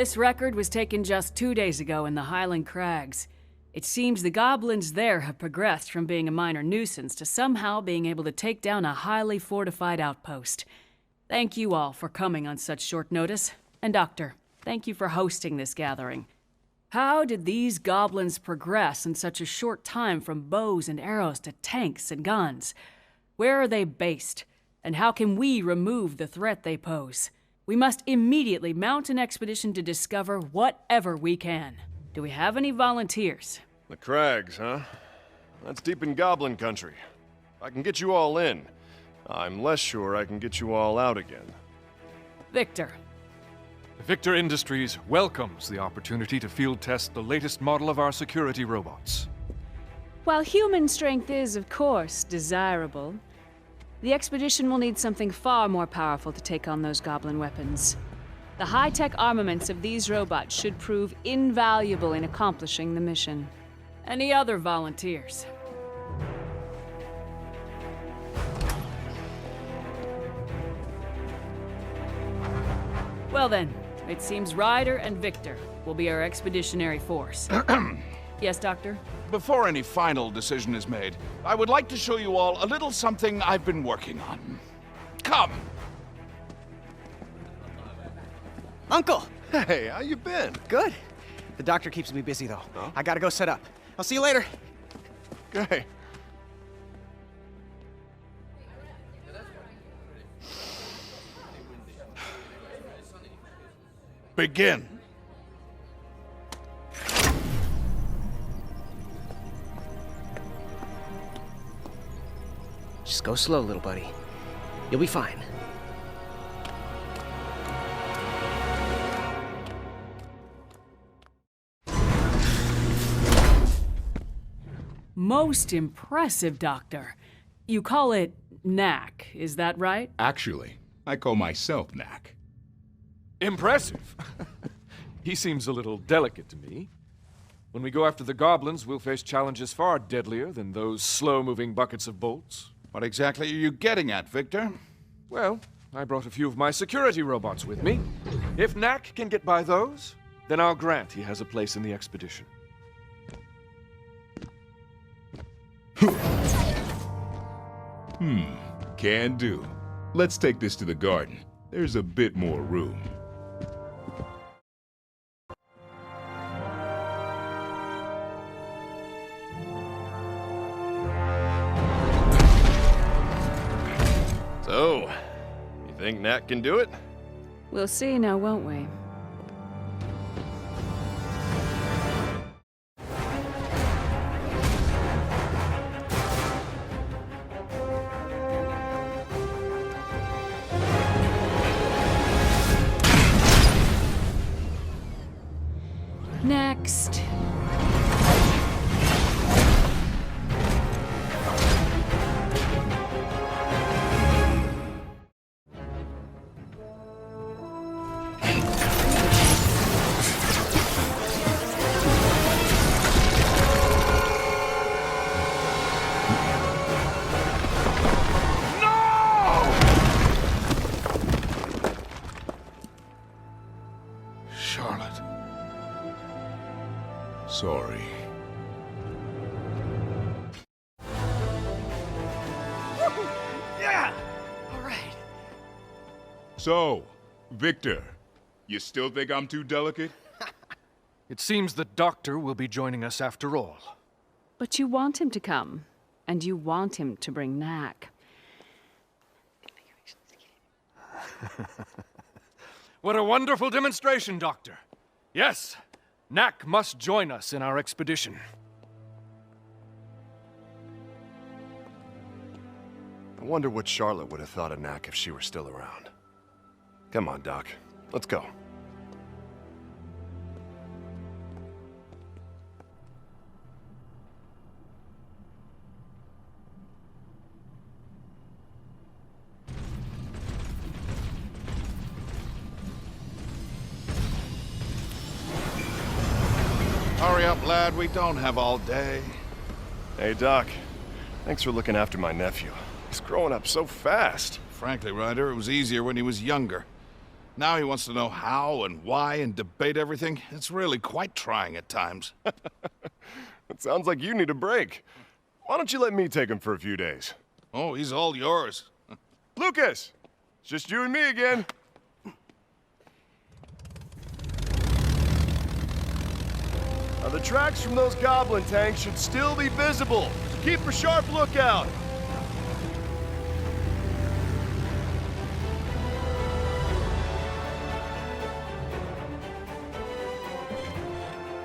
This record was taken just 2 days ago in the Highland Crags. It seems the goblins there have progressed from being a minor nuisance to somehow being able to take down a highly fortified outpost. Thank you all for coming on such short notice. And Doctor, thank you for hosting this gathering. How did these goblins progress in such a short time from bows and arrows to tanks and guns? Where are they based? And how can we remove the threat they pose? We must immediately mount an expedition to discover whatever we can. Do we have any volunteers? The crags, huh? That's deep in goblin country. I can get you all in. I'm less sure I can get you all out again. Victor. Victor Industries welcomes the opportunity to field test the latest model of our security robots. While human strength is, of course, desirable, the expedition will need something far more powerful to take on those goblin weapons. The high-tech armaments of these robots should prove invaluable in accomplishing the mission. Any other volunteers? Well then, it seems Ryder and Victor will be our expeditionary force. Yes, Doctor? Before any final decision is made, I would like to show you all a little something I've been working on. Come! Uncle! Hey, how you been? Good. The doctor keeps me busy, though. Huh? I gotta go set up. I'll see you later. Okay. Begin. Just go slow, little buddy. You'll be fine. Most impressive, Doctor. You call it Knack, is that right? Actually, I call myself Knack. Impressive! He seems a little delicate to me. When we go after the goblins, we'll face challenges far deadlier than those slow-moving buckets of bolts. What exactly are you getting at, Victor? Well, I brought a few of my security robots with me. If Knack can get by those, then I'll grant he has a place in the expedition. Can do. Let's take this to the garden. There's a bit more room. So, you think Knack can do it? We'll see now, won't we? Next. Charlotte. Sorry. Yeah! All right. So, Victor, you still think I'm too delicate? It seems the Doctor will be joining us after all. But you want him to come, and you want him to bring Knack. What a wonderful demonstration, Doctor. Yes, Knack must join us in our expedition. I wonder what Charlotte would have thought of Knack if she were still around. Come on, Doc. Let's go. Hurry up, lad. We don't have all day. Hey, Doc. Thanks for looking after my nephew. He's growing up so fast. Frankly, Ryder, it was easier when he was younger. Now he wants to know how and why and debate everything. It's really quite trying at times. It sounds like you need a break. Why don't you let me take him for a few days? Oh, he's all yours. Lucas! It's just you and me again. Now, the tracks from those goblin tanks should still be visible. So keep a sharp lookout.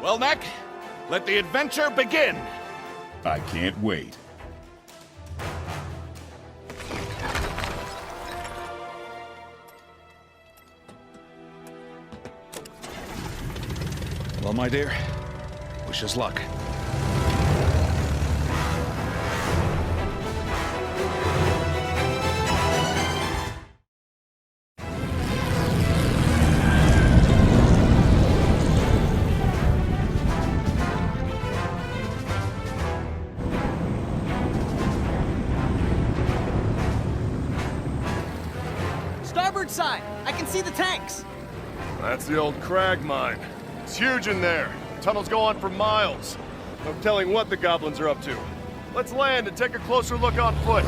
Well, Knack, let the adventure begin. I can't wait. Well, my dear, wish us luck. Starboard side! I can see the tanks! That's the old crag mine. It's huge in there. Tunnels go on for miles. No telling what the goblins are up to. Let's land and take a closer look on foot.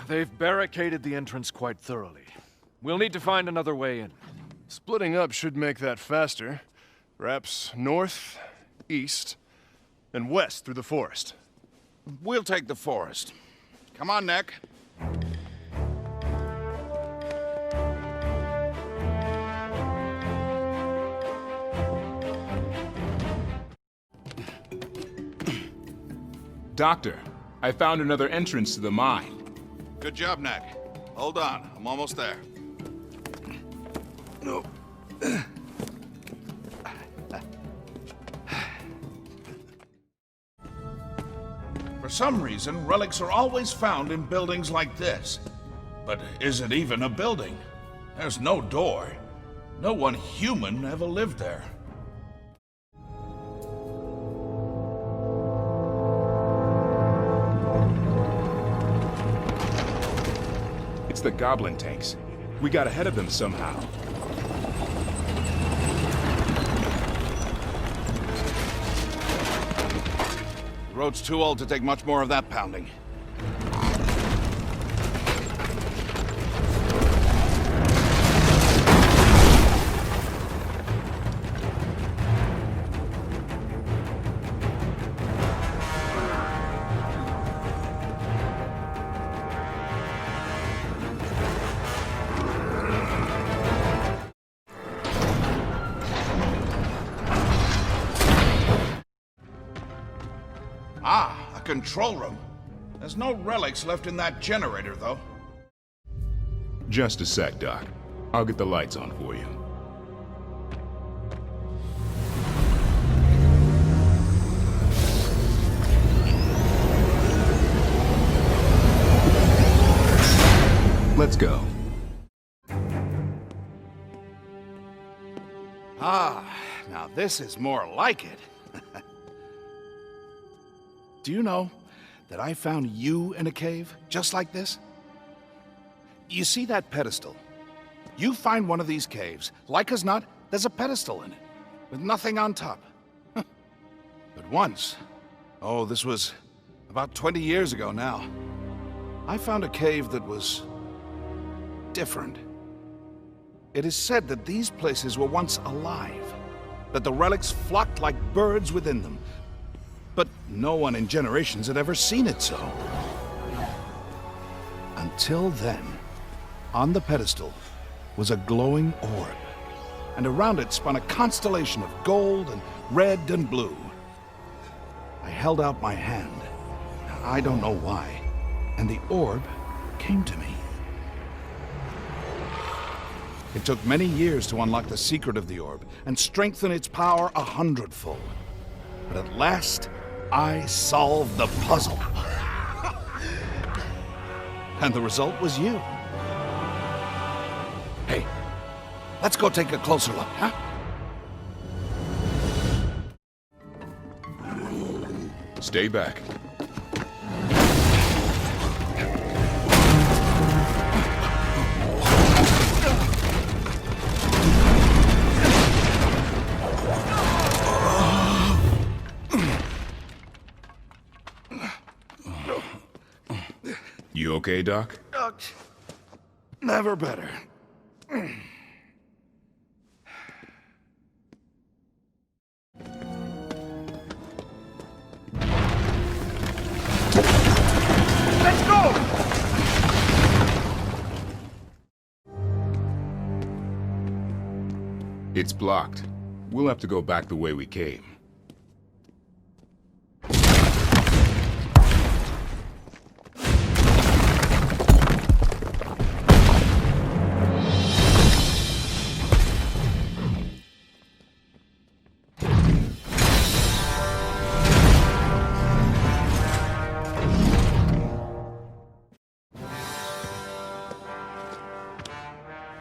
They've barricaded the entrance quite thoroughly. We'll need to find another way in. Splitting up should make that faster. Perhaps north, east, and west through the forest. We'll take the forest. Come on, Knack. Doctor, I found another entrance to the mine. Good job, Knack. Hold on, I'm almost there. No. For some reason, relics are always found in buildings like this. But is it even a building? There's no door. No one human ever lived there. It's the goblin tanks. We got ahead of them somehow. The road's too old to take much more of that pounding. Ah, a control room. There's no relics left in that generator, though. Just a sec, Doc. I'll get the lights on for you. Let's go. Ah, now this is more like it. Do you know that I found you in a cave just like this? You see that pedestal? You find one of these caves, like as not, there's a pedestal in it, with nothing on top. But once, oh, this was about 20 years ago now, I found a cave that was different. It is said that these places were once alive, that the relics flocked like birds within them, but no one in generations had ever seen it so. Until then, on the pedestal was a glowing orb, and around it spun a constellation of gold and red and blue. I held out my hand, I don't know why, and the orb came to me. It took many years to unlock the secret of the orb and strengthen its power 100-fold. But at last, I solved the puzzle. And the result was you. Hey, let's go take a closer look, huh? Stay back. okay, Doc? Never better. Let's go! It's blocked. We'll have to go back the way we came.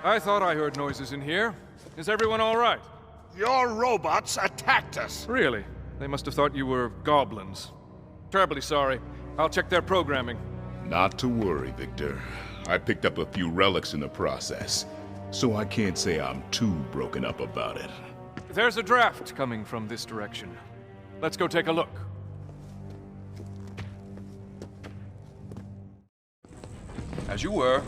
I thought I heard noises in here. Is everyone all right? Your robots attacked us. Really? They must have thought you were goblins. Terribly sorry. I'll check their programming. Not to worry, Victor. I picked up a few relics in the process, so I can't say I'm too broken up about it. There's a draft coming from this direction. Let's go take a look. As you were.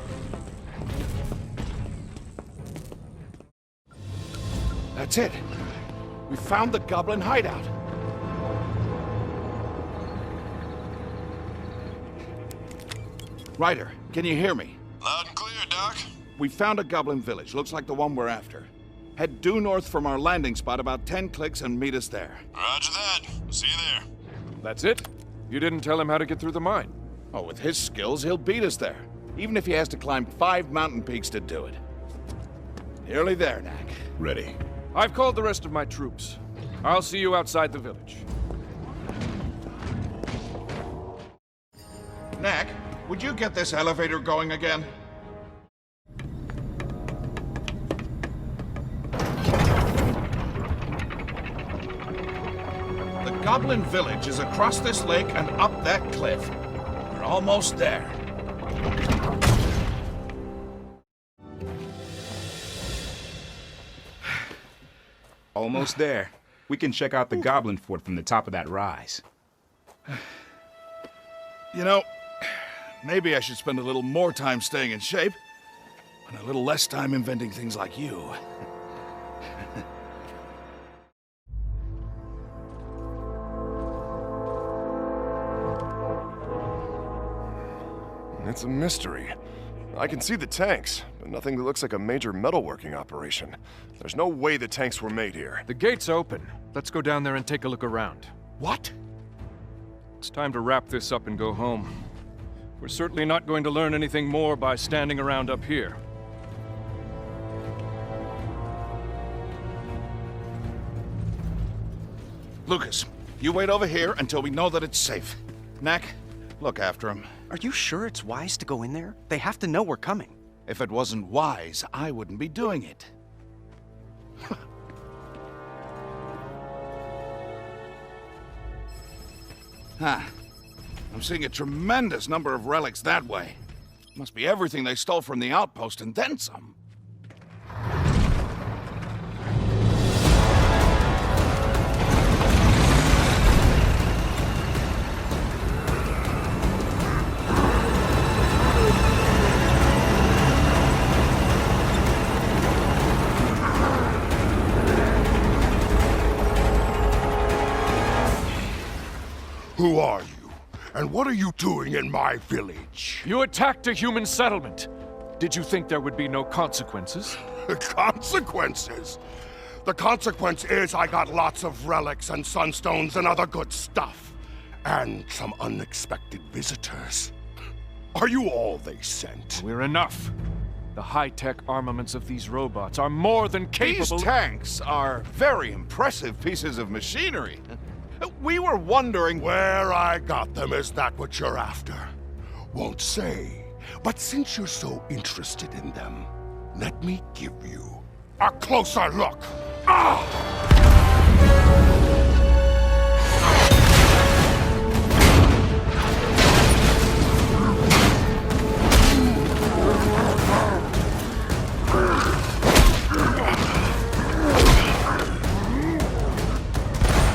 That's it. We found the goblin hideout. Ryder, can you hear me? Loud and clear, Doc. We found a goblin village. Looks like the one we're after. Head due north from our landing spot about 10 clicks and meet us there. Roger that. See you there. That's it? You didn't tell him how to get through the mine. Oh, with his skills, he'll beat us there. Even if he has to climb 5 mountain peaks to do it. Nearly there, Knack. Ready. I've called the rest of my troops. I'll see you outside the village. Knack, would you get this elevator going again? The goblin village is across this lake and up that cliff. We're almost there. Almost there. We can check out the goblin fort from the top of that rise. You know, maybe I should spend a little more time staying in shape, and a little less time inventing things like you. It's a mystery. I can see the tanks, but nothing that looks like a major metalworking operation. There's no way the tanks were made here. The gate's open. Let's go down there and take a look around. What? It's time to wrap this up and go home. We're certainly not going to learn anything more by standing around up here. Lucas, you wait over here until we know that it's safe. Knack, look after him. Are you sure it's wise to go in there? They have to know we're coming. If it wasn't wise, I wouldn't be doing it. Huh. I'm seeing a tremendous number of relics that way. Must be everything they stole from the outpost and then some. Who are you? And what are you doing in my village? You attacked a human settlement. Did you think there would be no consequences? Consequences? The consequence is I got lots of relics and sunstones and other good stuff. And some unexpected visitors. Are you all they sent? We're enough. The high-tech armaments of these robots are more than capable— These tanks are very impressive pieces of machinery. We were wondering— Where I got them, is that what you're after? Won't say. But since you're so interested in them, let me give you a closer look.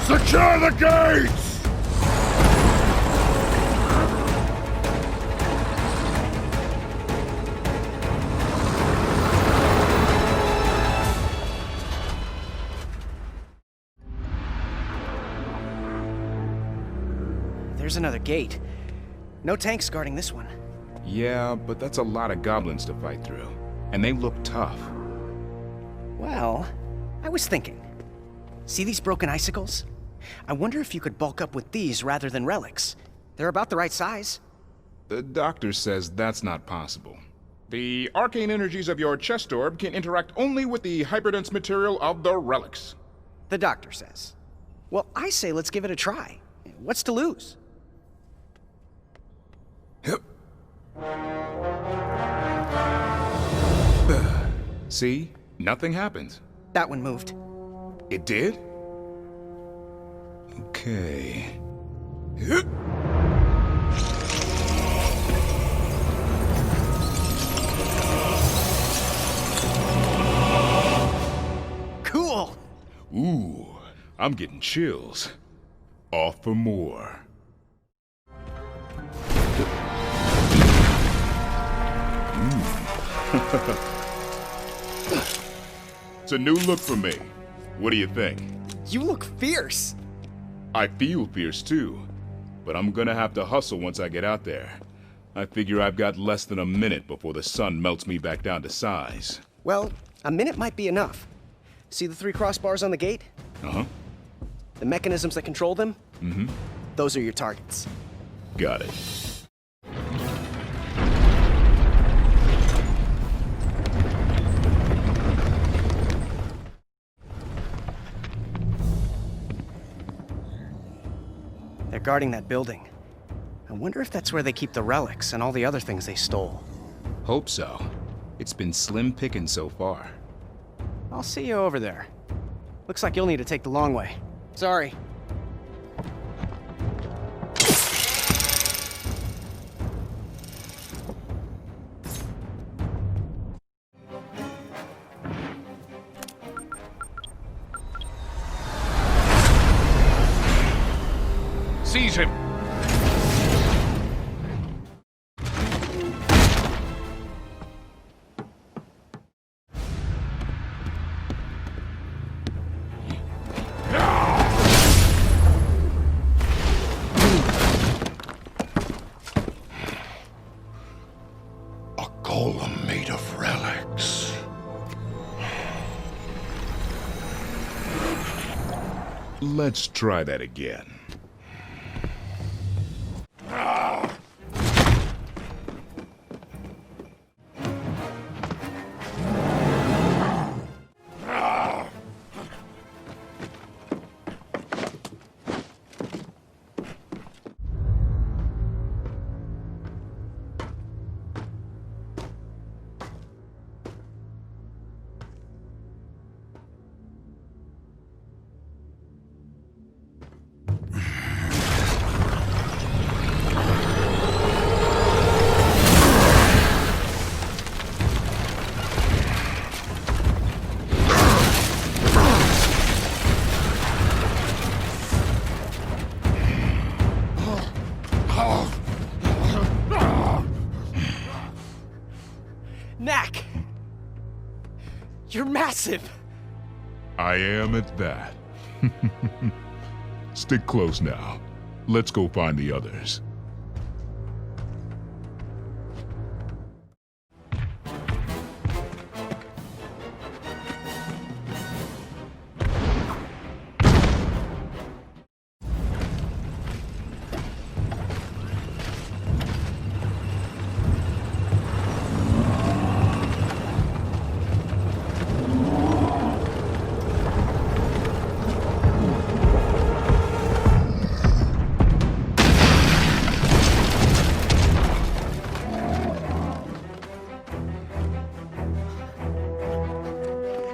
Secure the gates! there's another gate. No tanks guarding this one. Yeah, but that's a lot of goblins to fight through. And they look tough. Well, I was thinking. See these broken icicles? I wonder if you could bulk up with these rather than relics. They're about the right size. The doctor says that's not possible. The arcane energies of your chest orb can interact only with the hyperdense material of the relics. The doctor says. Well, I say let's give it a try. What's to lose? See? Nothing happened. That one moved. It did? Okay. Cool! Ooh, I'm getting chills. Off for more. It's a new look for me. What do you think? You look fierce! I feel fierce too, but I'm gonna have to hustle once I get out there. I figure I've got less than a minute before the sun melts me back down to size. Well, a minute might be enough. See the 3 crossbars on the gate? Uh-huh. The mechanisms that control them? Mm-hmm. Those are your targets. Got it. They're guarding that building. I wonder if that's where they keep the relics and all the other things they stole. Hope so. It's been slim picking so far. I'll see you over there. Looks like you'll need to take the long way. Sorry. Seize him! A golem made of relics. Let's try that again. Knack! You're massive! I am at that. Stick close now. Let's go find the others.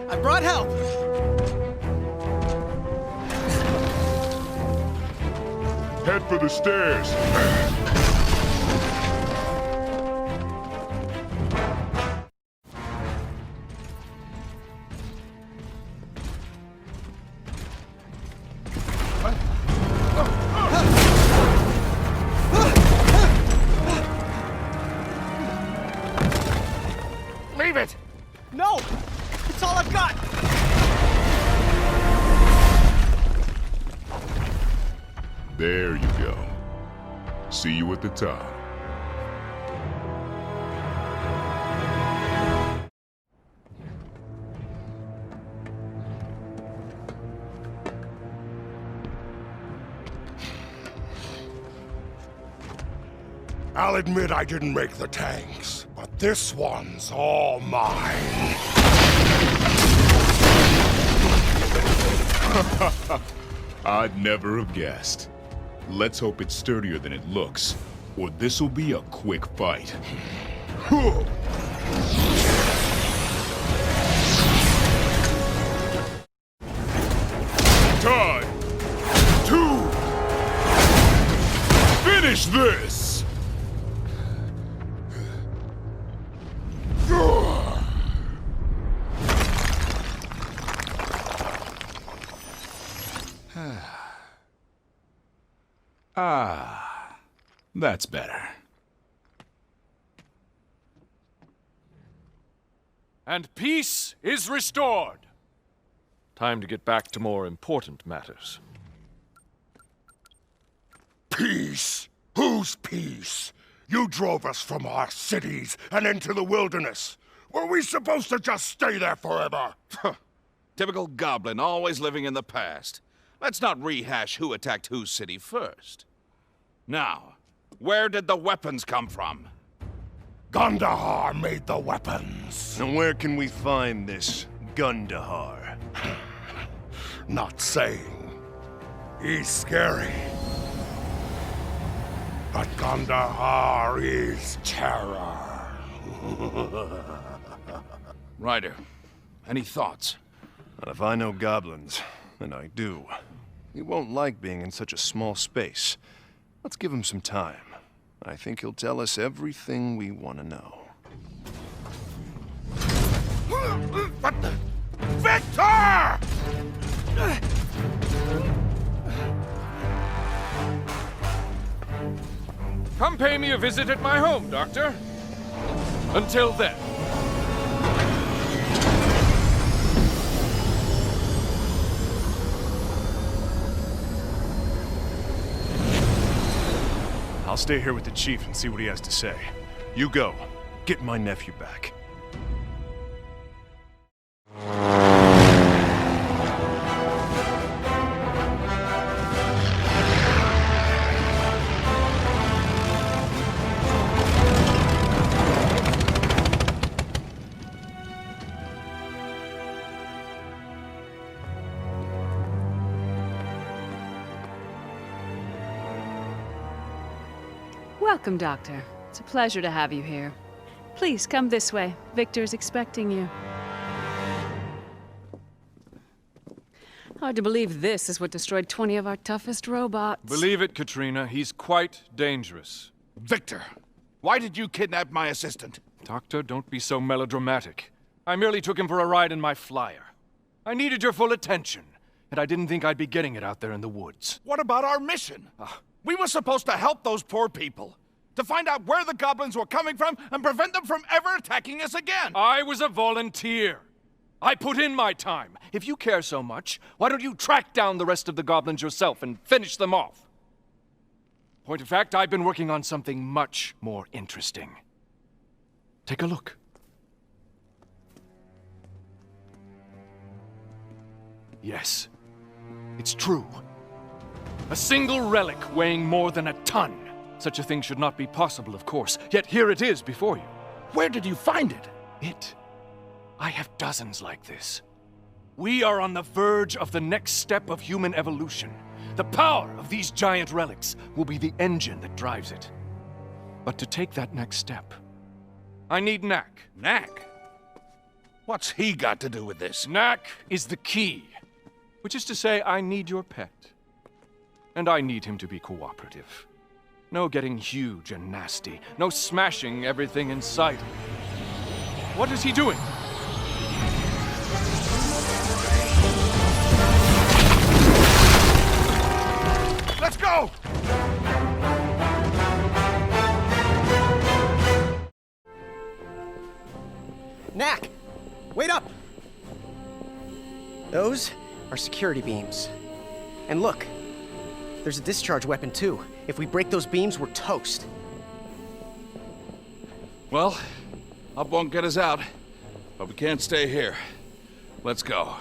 I brought help! Head for the stairs. Leave it! No! It's all I've got! There you go. See you at the top. I'll admit I didn't make the tanks, but this one's all mine. I'd never have guessed. Let's hope it's sturdier than it looks, or this'll be a quick fight. Time to finish this! Ah, that's better. And peace is restored. Time to get back to more important matters. Peace? Whose peace? You drove us from our cities and into the wilderness. Were we supposed to just stay there forever? Typical goblin, always living in the past. Let's not rehash who attacked whose city first. Now, where did the weapons come from? Gundahar made the weapons. And where can we find this Gundahar? Not saying. He's scary. But Gundahar is terror. Ryder, any thoughts? And if I know goblins, and I do, he won't like being in such a small space. Let's give him some time. I think he'll tell us everything we want to know. What the? Victor! Come pay me a visit at my home, Doctor. Until then. I'll stay here with the chief and see what he has to say. You go. Get my nephew back. Welcome, Doctor. It's a pleasure to have you here. Please, come this way. Victor's expecting you. Hard to believe this is what destroyed 20 of our toughest robots. Believe it, Katrina, he's quite dangerous. Victor, why did you kidnap my assistant? Doctor, don't be so melodramatic. I merely took him for a ride in my flyer. I needed your full attention, and I didn't think I'd be getting it out there in the woods. What about our mission? We were supposed to help those poor people. To find out where the goblins were coming from and prevent them from ever attacking us again. I was a volunteer. I put in my time. If you care so much, why don't you track down the rest of the goblins yourself and finish them off? Point of fact, I've been working on something much more interesting. Take a look. Yes, it's true. A single relic weighing more than a ton. Such a thing should not be possible, of course. Yet here it is before you. Where did you find it? I have dozens like this. We are on the verge of the next step of human evolution. The power of these giant relics will be the engine that drives it. But to take that next step, I need Knack. Knack? What's he got to do with this? Knack is the key. Which is to say, I need your pet. And I need him to be cooperative. No getting huge and nasty. No smashing everything in sight. What is he doing? Let's go! Knack! Wait up! Those are security beams. And look, there's a discharge weapon too. If we break those beams, we're toast. Well, up won't get us out, but we can't stay here. Let's go.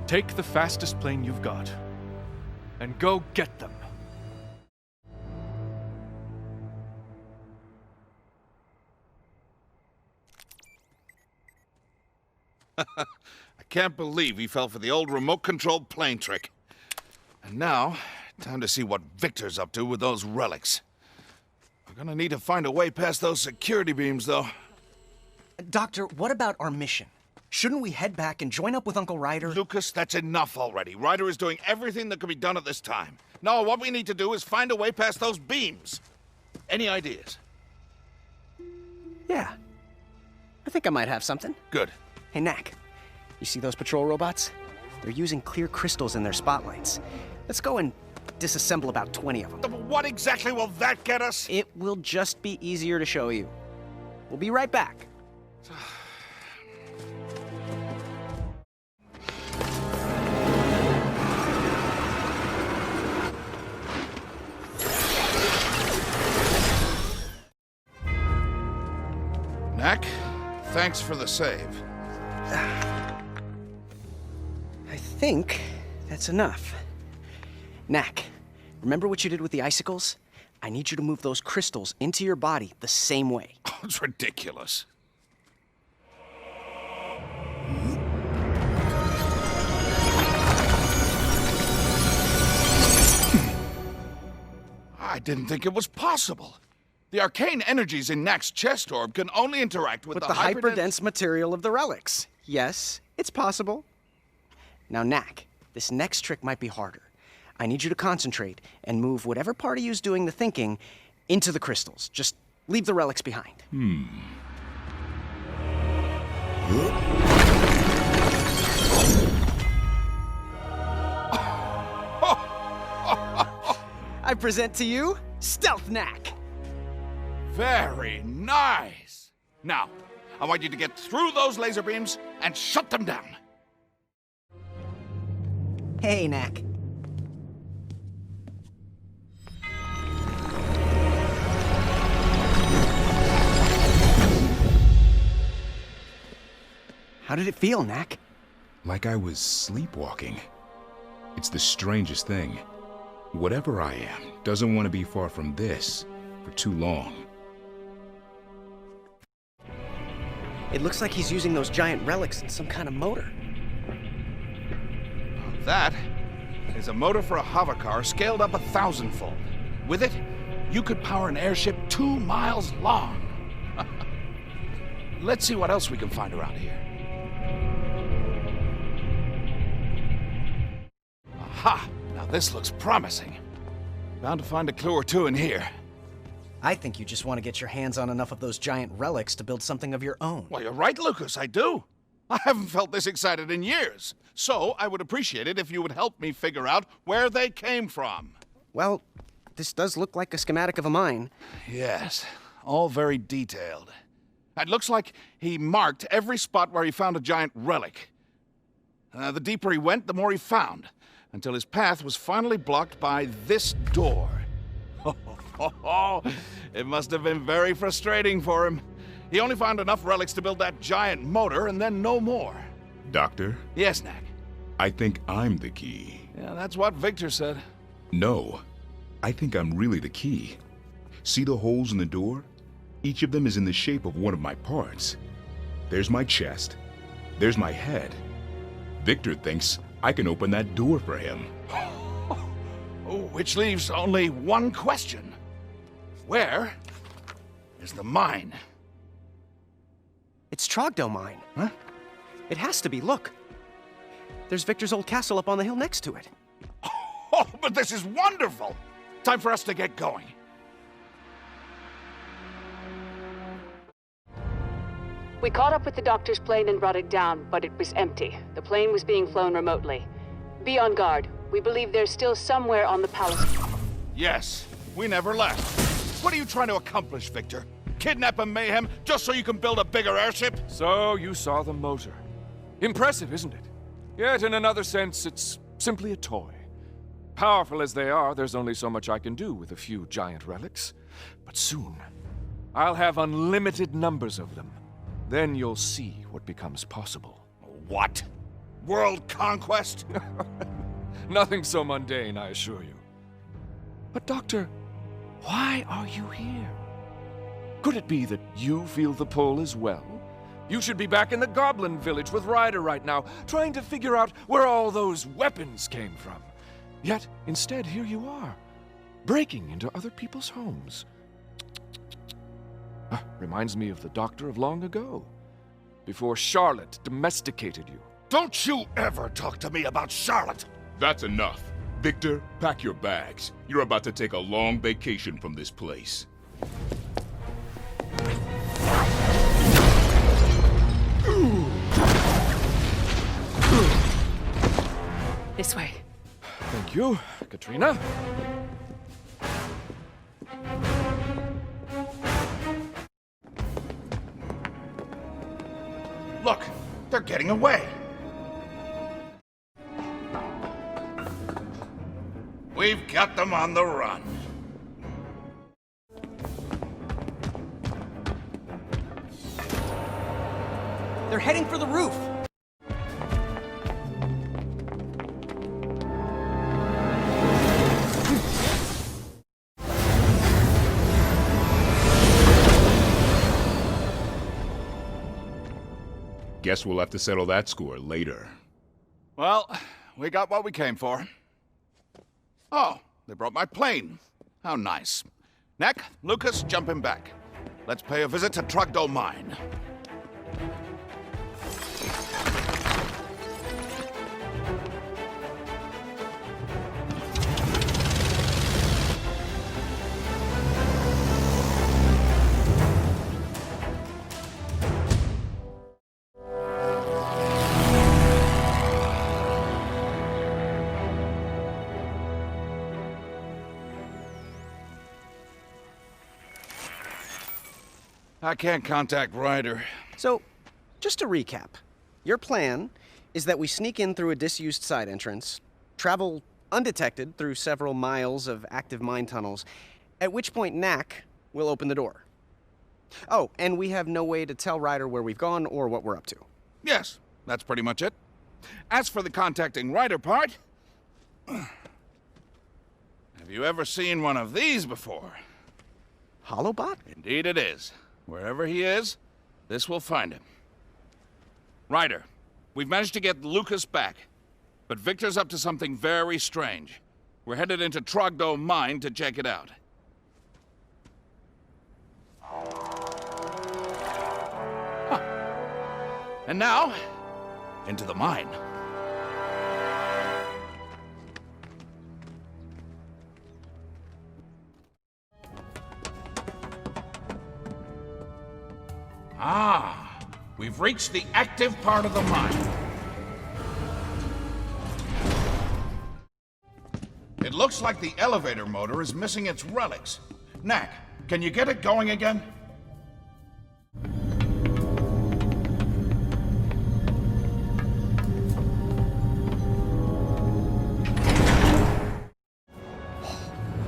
Take the fastest plane you've got, and go get them. I can't believe he fell for the old remote-controlled plane trick. And now, time to see what Victor's up to with those relics. We're gonna need to find a way past those security beams, though. Doctor, what about our mission? Shouldn't we head back and join up with Uncle Ryder? Lucas, that's enough already. Ryder is doing everything that can be done at this time. No, what we need to do is find a way past those beams. Any ideas? Yeah. I think I might have something. Good. Hey, Knack. You see those patrol robots? They're using clear crystals in their spotlights. Let's go and disassemble about 20 of them. What exactly will that get us? It will just be easier to show you. We'll be right back. Knack, thanks for the save. I think that's enough. Knack, remember what you did with the icicles? I need you to move those crystals into your body the same way. Oh, it's ridiculous. I didn't think it was possible. The arcane energies in Knack's chest orb can only interact with the hyperdense material of the relics. Yes, it's possible. Now, Knack, this next trick might be harder. I need you to concentrate and move whatever part of you's doing the thinking into the crystals. Just leave the relics behind. I present to you, Stealth Knack. Very nice. Now, I want you to get through those laser beams and shut them down. Hey, Knack. How did it feel, Knack? Like I was sleepwalking. It's the strangest thing. Whatever I am doesn't want to be far from this for too long. It looks like he's using those giant relics in some kind of motor. That is a motor for a hovercar scaled up 1,000-fold. With it, you could power an airship 2 miles long. Let's see what else we can find around here. Aha! Now this looks promising. Bound to find a clue or two in here. I think you just want to get your hands on enough of those giant relics to build something of your own. Well, you're right, Lucas, I do. I haven't felt this excited in years. So I would appreciate it if you would help me figure out where they came from. Well, this does look like a schematic of a mine. Yes, all very detailed. It looks like he marked every spot where he found a giant relic. The deeper he went, the more he found, until his path was finally blocked by this door. It must have been very frustrating for him. He only found enough relics to build that giant motor, and then no more. Doctor? Yes, Knack. I think I'm the key. Yeah, that's what Victor said. No, I think I'm really the key. See the holes in the door? Each of them is in the shape of one of my parts. There's my chest. There's my head. Victor thinks I can open that door for him. Which leaves only one question. Where is the mine? It's Trogdo mine. Huh? It has to be, look. There's Victor's old castle up on the hill next to it. Oh, but this is wonderful! Time for us to get going. We caught up with the doctor's plane and brought it down, but it was empty. The plane was being flown remotely. Be on guard. We believe there's still somewhere on the palace. Yes, we never left. What are you trying to accomplish, Victor? Kidnap and mayhem just so you can build a bigger airship? So you saw the motor. Impressive, isn't it? Yet in another sense, it's simply a toy. Powerful as they are, there's only so much I can do with a few giant relics. But soon, I'll have unlimited numbers of them. Then you'll see what becomes possible. What? World conquest? Nothing so mundane, I assure you. But Doctor, why are you here? Could it be that you feel the pull as well? You should be back in the Goblin village with Ryder right now, trying to figure out where all those weapons came from. Yet, instead, here you are, breaking into other people's homes. Reminds me of the Doctor of long ago, before Charlotte domesticated you. Don't you ever talk to me about Charlotte! That's enough. Victor, pack your bags. You're about to take a long vacation from this place. This way. Thank you, Katrina. Look, they're getting away. We've got them on the run. They're heading for the roof. Guess we'll have to settle that score later. Well, we got what we came for. Oh, they brought my plane. How nice. Knack, Lucas, jump him back. Let's pay a visit to Trogdo Mine. I can't contact Ryder. So, just to recap, your plan is that we sneak in through a disused side entrance, travel undetected through several miles of active mine tunnels, at which point Knack will open the door. Oh, and we have no way to tell Ryder where we've gone or what we're up to. Yes, that's pretty much it. As for the contacting Ryder part, have you ever seen one of these before? Holobot? Indeed it is. Wherever he is, this will find him. Ryder, we've managed to get Lucas back, but Victor's up to something very strange. We're headed into Trogdo Mine to check it out. Huh. And now, into the mine. Ah, we've reached the active part of the mine. It looks like the elevator motor is missing its relics. Knack, can you get it going again?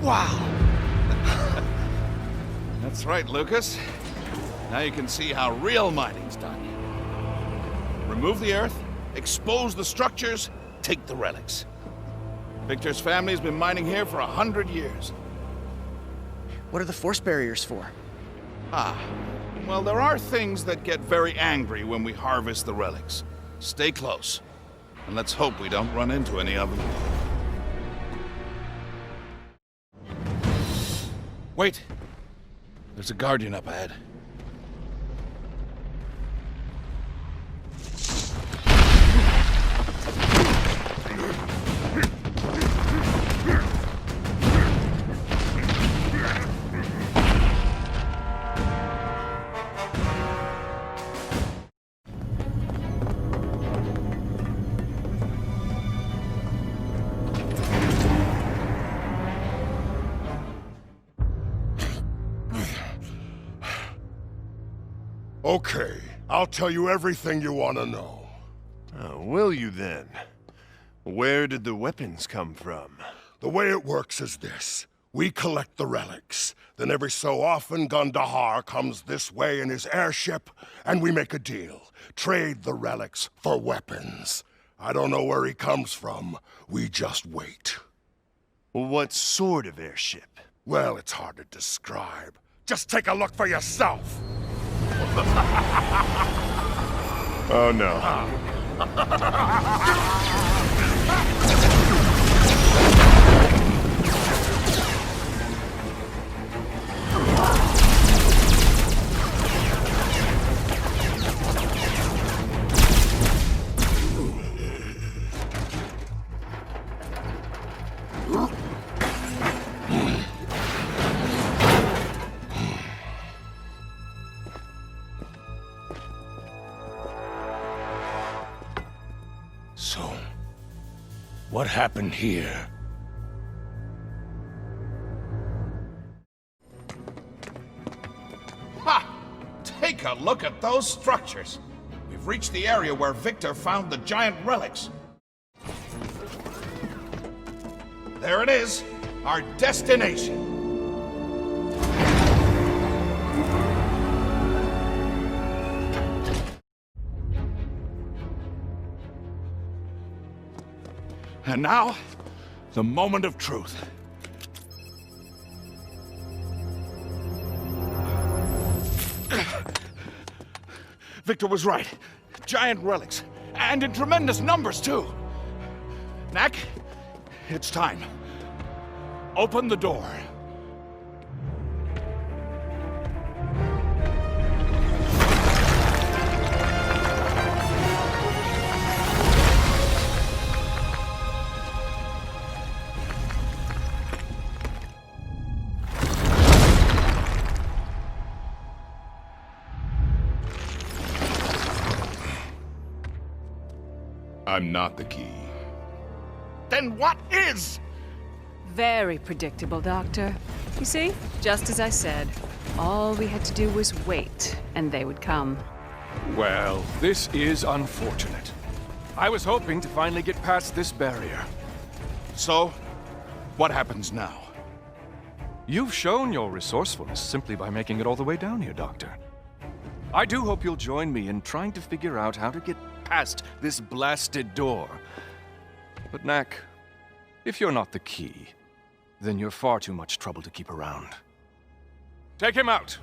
Wow! That's right, Lucas. Now you can see how real mining's done. Remove the earth, expose the structures, take the relics. Victor's family's been mining here for 100 years. What are the force barriers for? Ah, well, there are things that get very angry when we harvest the relics. Stay close, and let's hope we don't run into any of them. Wait! There's a guardian up ahead. Okay, I'll tell you everything you want to know. Oh, will you then? Where did the weapons come from? The way it works is this. We collect the relics. Then every so often, Gundahar comes this way in his airship, and we make a deal. Trade the relics for weapons. I don't know where he comes from. We just wait. What sort of airship? Well, it's hard to describe. Just take a look for yourself. Oh no. So, what happened here? Ha! Take a look at those structures. We've reached the area where Victor found the giant relics. There it is, our destination. And now, the moment of truth. Victor was right. Giant relics. And in tremendous numbers, too. Knack, it's time. Open the door. I'm not the key. Then what is? Very predictable, Doctor. You see, just as I said, all we had to do was wait, and they would come. Well, this is unfortunate. I was hoping to finally get past this barrier. So, what happens now? You've shown your resourcefulness simply by making it all the way down here, Doctor. I do hope you'll join me in trying to figure out how to get past this blasted door. But Knack, if you're not the key, then you're far too much trouble to keep around. Take him out!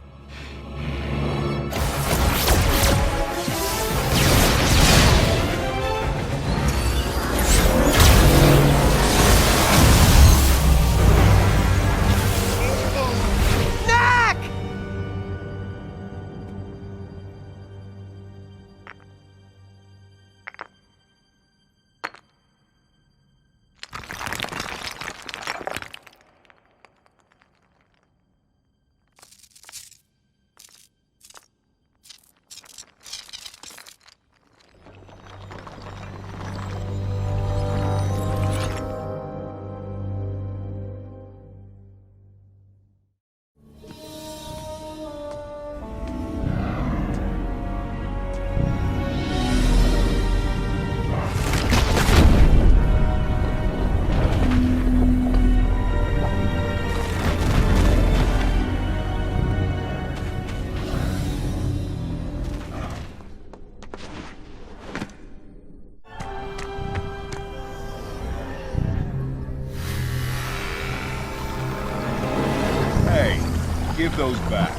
Give those back.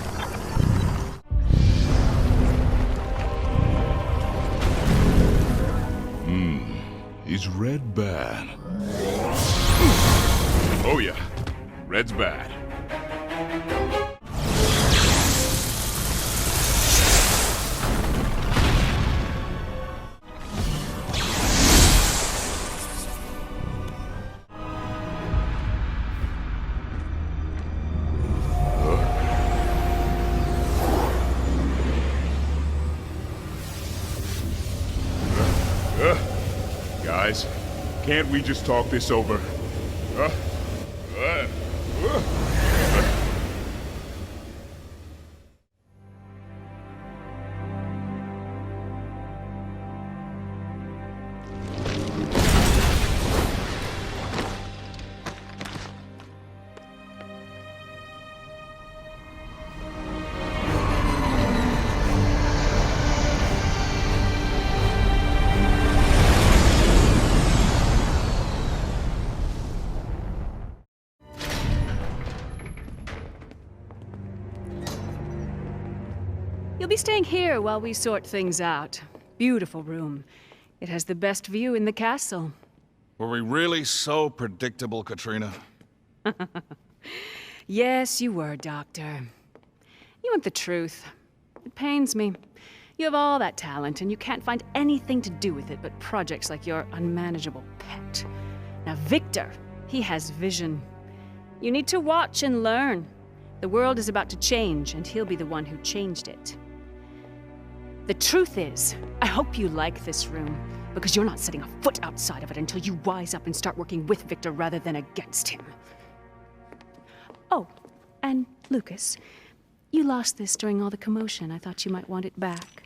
Is red bad? Oh yeah, red's bad. Guys, can't we just talk this over? be staying here while we sort things out. Beautiful room. It has the best view in the castle. Were we really so predictable, Katrina? Yes, you were, Doctor. You want the truth. It pains me. You have all that talent, and you can't find anything to do with it but projects like your unmanageable pet. Now, Victor, he has vision. You need to watch and learn. The world is about to change, and he'll be the one who changed it. The truth is, I hope you like this room, because you're not setting a foot outside of it until you wise up and start working with Victor rather than against him. Oh, and Lucas, you lost this during all the commotion. I thought you might want it back.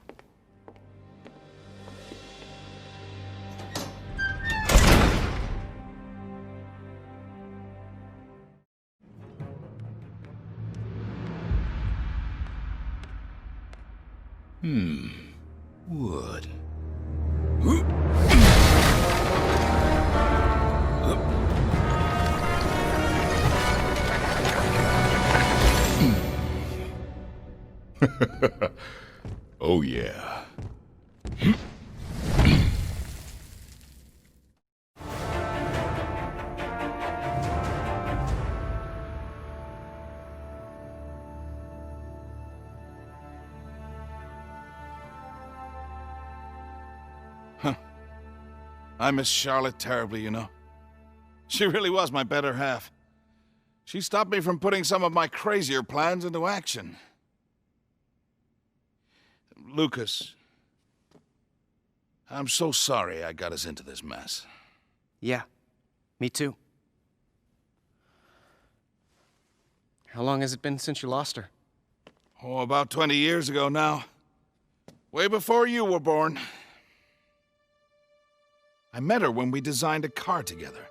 Wood. Oh, yeah. I miss Charlotte terribly, you know. She really was my better half. She stopped me from putting some of my crazier plans into action. Lucas, I'm so sorry I got us into this mess. Yeah, me too. How long has it been since you lost her? Oh, about 20 years ago now. Way before you were born. I met her when we designed a car together.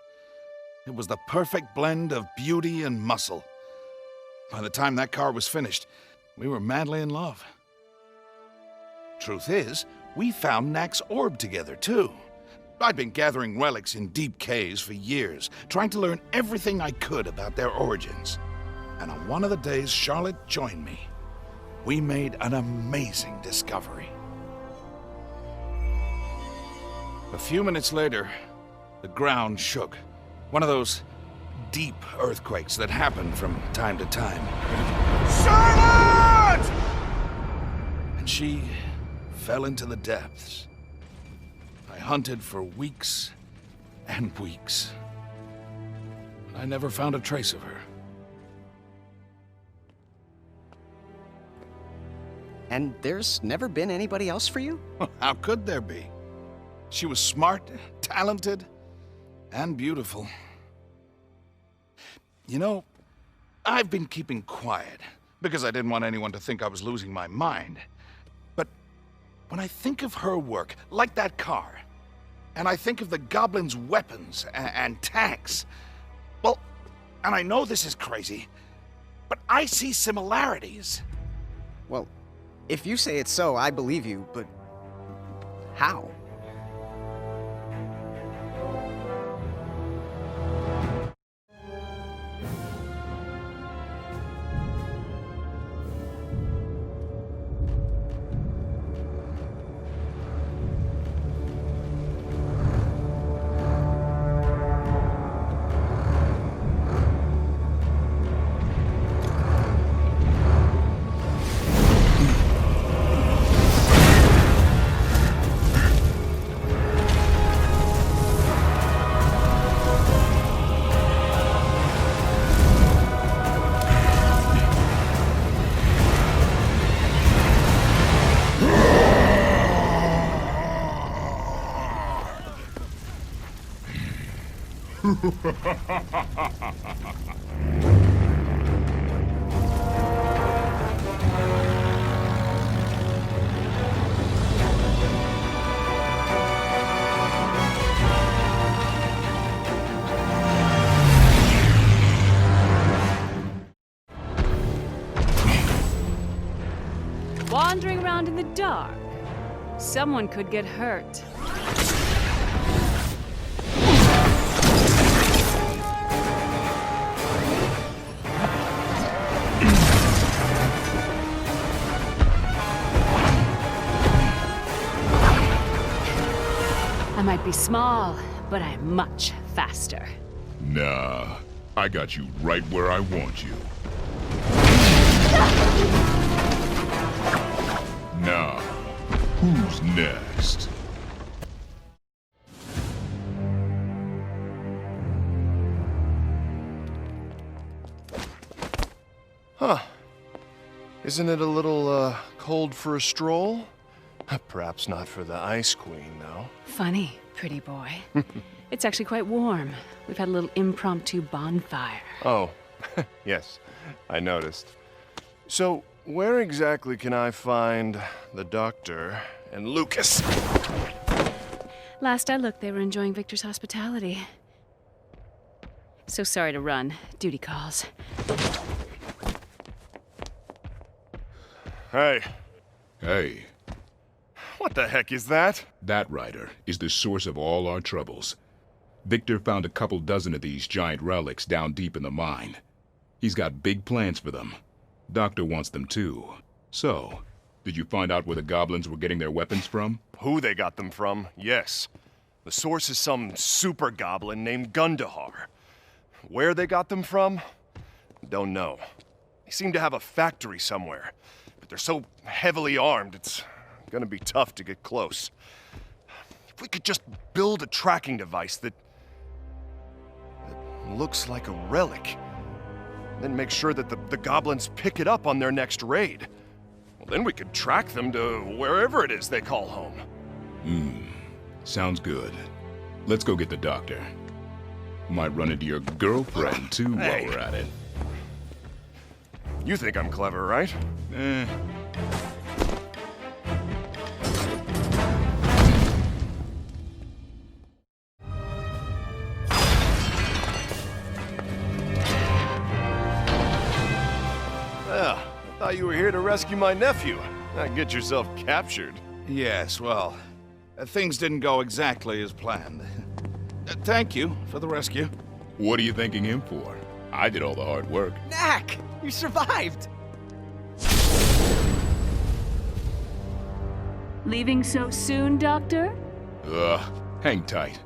It was the perfect blend of beauty and muscle. By the time that car was finished, we were madly in love. Truth is, we found Knack's orb together, too. I'd been gathering relics in deep caves for years, trying to learn everything I could about their origins. And on one of the days Charlotte joined me, we made an amazing discovery. A few minutes later, the ground shook. One of those deep earthquakes that happen from time to time. Charlotte! And she fell into the depths. I hunted for weeks and weeks. I never found a trace of her. And there's never been anybody else for you? How could there be? She was smart, talented, and beautiful. You know, I've been keeping quiet because I didn't want anyone to think I was losing my mind. But when I think of her work, like that car, and I think of the goblins' weapons and tanks, well, and I know this is crazy, but I see similarities. Well, if you say it's so, I believe you, but how? Wandering around in the dark. Someone could get hurt. might be small, but I'm much faster. Nah, I got you right where I want you. Now, who's next? Huh. Isn't it a little, cold for a stroll? Perhaps not for the Ice Queen, though. Funny, pretty boy. It's actually quite warm. We've had a little impromptu bonfire. Oh, yes, I noticed. So, where exactly can I find the Doctor and Lucas? Last I looked, they were enjoying Victor's hospitality. So sorry to run. Duty calls. Hey. Hey, What the heck is that? that rider is the source of all our troubles. Victor found a couple dozen of these giant relics down deep in the mine. He's got big plans for them. Doctor wants them too. So, did you find out where the goblins were getting their weapons from? Who they got them from, yes. The source is some super goblin named Gundahar. Where they got them from? Don't know. They seem to have a factory somewhere, but they're so heavily armed, it's gonna be tough to get close. If we could just build a tracking device that looks like a relic, then make sure that the goblins pick it up on their next raid. Well, then we could track them to wherever it is they call home. Sounds good. Let's go get the doctor. Might run into your girlfriend, too, Hey. while we're at it. You think I'm clever, right? I thought you were here to rescue my nephew, not get yourself captured. Yes, well, things didn't go exactly as planned. Thank you for the rescue. What are you thanking him for? I did all the hard work. Knack! You survived! Leaving so soon, Doctor? Hang tight.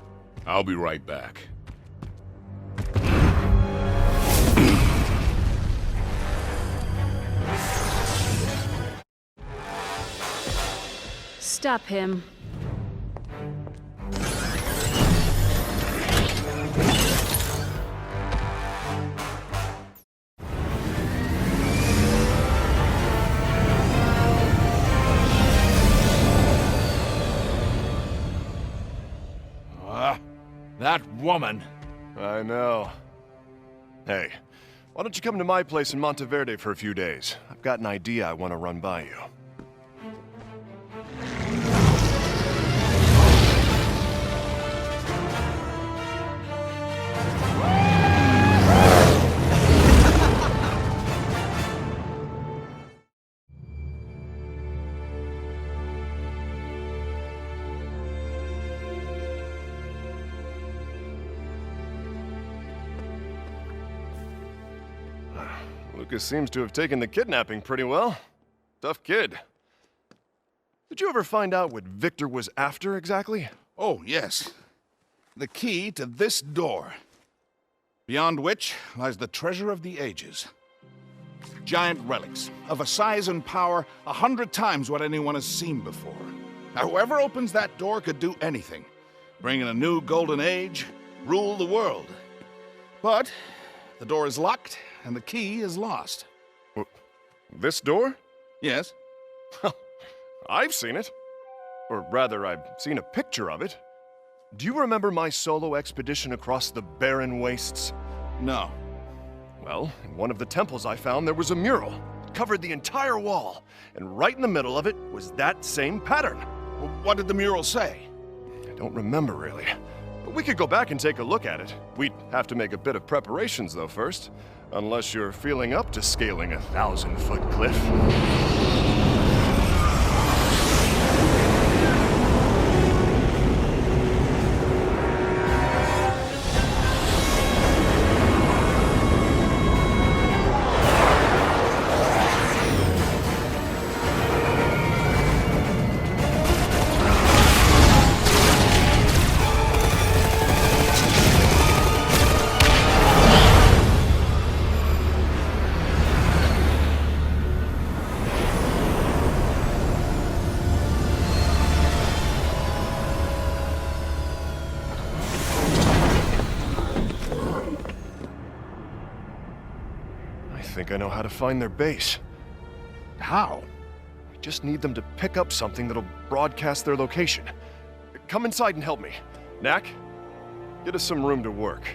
I'll be right back. Stop him. That woman. I know. Hey, why don't you come to my place in Monteverde for a few days? I've got an idea I want to run by you. Lucas seems to have taken the kidnapping pretty well. Tough kid. Did you ever find out what Victor was after exactly? Oh, yes. The key to this door, beyond which lies the treasure of the ages. Giant relics of a size and power 100 times what anyone has seen before. Now, whoever opens that door could do anything. Bring in a new golden age, rule the world. But the door is locked and the key is lost. This door? Yes? I've seen it. Or rather, I've seen a picture of it. Do you remember my solo expedition across the barren wastes? No. Well, in one of the temples I found, there was a mural. It covered the entire wall. And right in the middle of it was that same pattern. What did the mural say? I don't remember, really. But we could go back and take a look at it. We'd have to make a bit of preparations, though, first. Unless you're feeling up to scaling a 1,000-foot cliff. think I know how to find their base. How? We just need them to pick up something that'll broadcast their location. Come inside and help me. Knack, get us some room to work.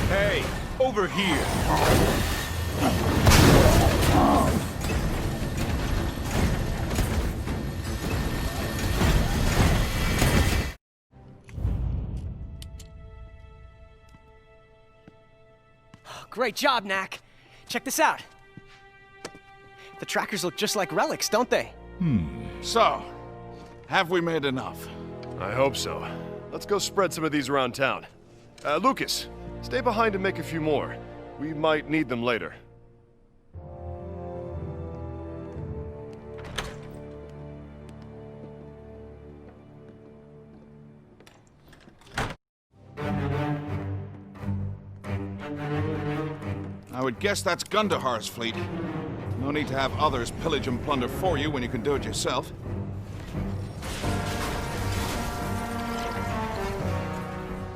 Hey, over here. Great job, Knack. Check this out. The trackers look just like relics, don't they? So, have we made enough? I hope so. Let's go spread some of these around town. Lucas, stay behind and make a few more. We might need them later. I would guess that's Gundahar's fleet. No need to have others pillage and plunder for you when you can do it yourself.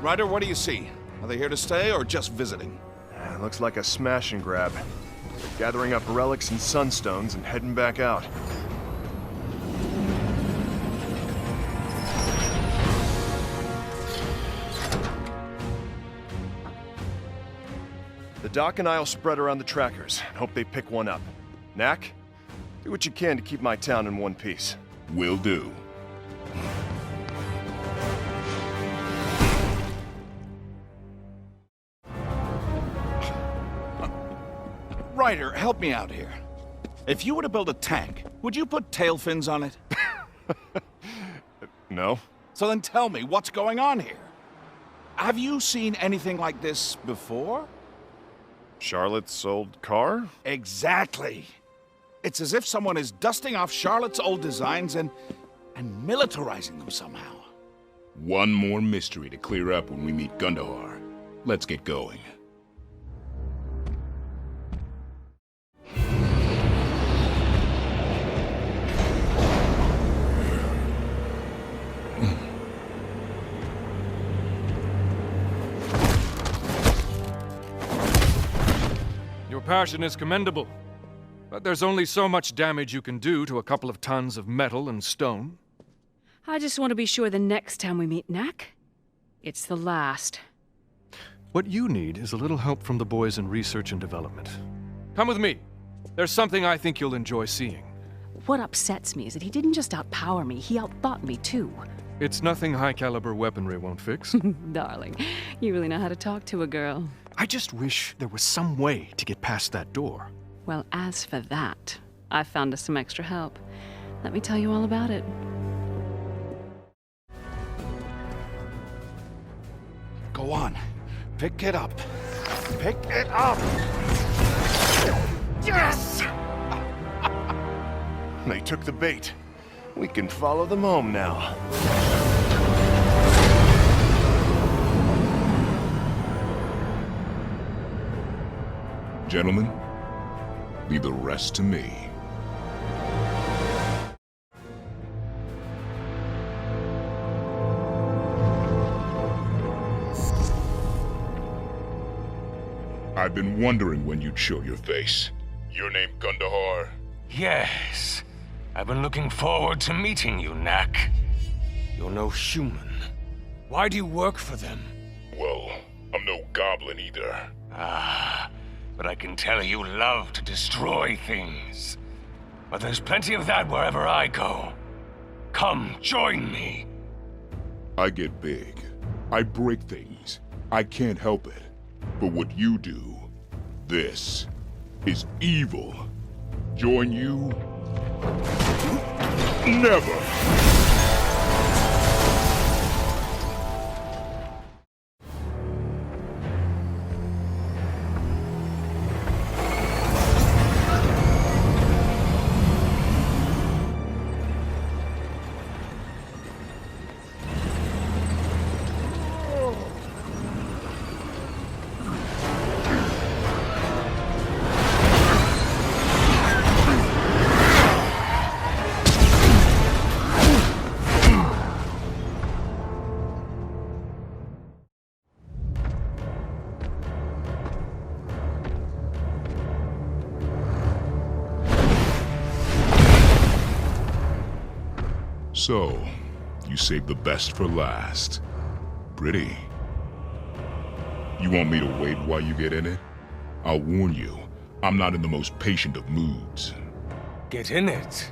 Ryder, what do you see? Are they here to stay or just visiting? Looks like a smash and grab. They're gathering up relics and sunstones and heading back out. The Doc and I'll spread around the trackers and hope they pick one up. Knack, do what you can to keep my town in one piece. Will do. Ryder, help me out here. If you were to build a tank, would you put tail fins on it? No? So then tell me, what's going on here? Have you seen anything like this before? Charlotte's old car? Exactly. It's as if someone is dusting off Charlotte's old designs and militarizing them somehow. One more mystery to clear up when we meet Gundahar. Let's get going. Your passion is commendable, but there's only so much damage you can do to a couple of tons of metal and stone. I just want to be sure the next time we meet Knack, it's the last. What you need is a little help from the boys in research and development. Come with me. There's something I think you'll enjoy seeing. What upsets me is that he didn't just outpower me, he outthought me too. It's nothing high-caliber weaponry won't fix. Darling, you really know how to talk to a girl. I just wish there was some way to get past that door. Well, as for that, I found us some extra help. Let me tell you all about it. Go on. Pick it up. Pick it up! Yes! They took the bait. We can follow them home now. Gentlemen, leave the rest to me. I've been wondering when you'd show your face. Your name Gundahar? Yes. I've been looking forward to meeting you, Knack. You're no human. Why do you work for them? Well, I'm no goblin either. Ah, but I can tell you love to destroy things. But there's plenty of that wherever I go. Come, join me. I get big. I break things. I can't help it. But what you do, this, is evil. Join you? Never! So, you saved the best for last. Pretty. You want me to wait while you get in it? I'll warn you, I'm not in the most patient of moods. Get in it?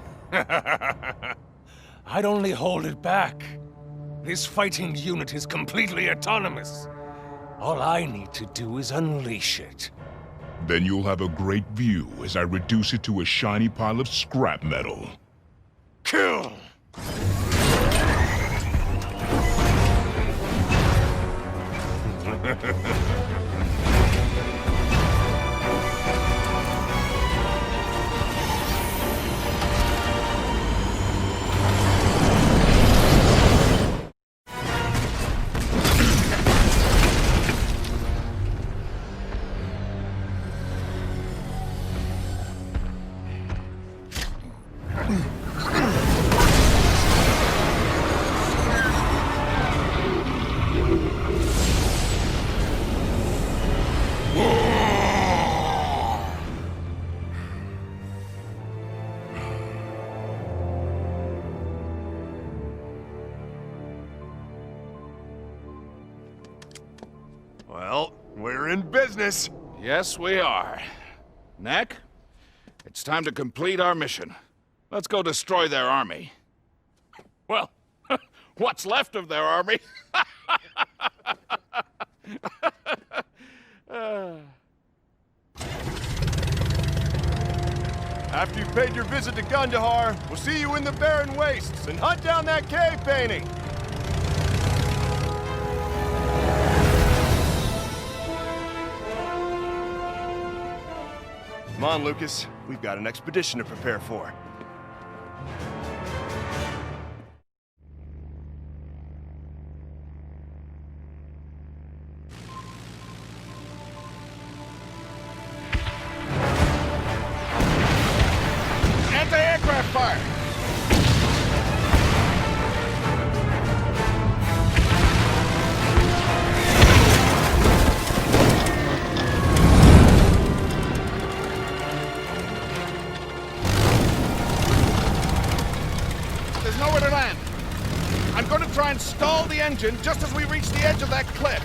I'd only hold it back. This fighting unit is completely autonomous. All I need to do is unleash it. Then you'll have a great view as I reduce it to a shiny pile of scrap metal. Kill! Well, we're in business. Yes, we are. Knack, it's time to complete our mission. Let's go destroy their army. Well, what's left of their army? After you've paid your visit to Gundahar, we'll see you in the barren wastes and hunt down that cave painting. Come on, Lucas. We've got an expedition to prepare for. Anti-aircraft fire! There's nowhere to land. I'm going to try and stall the engine just as we reach the edge of that cliff.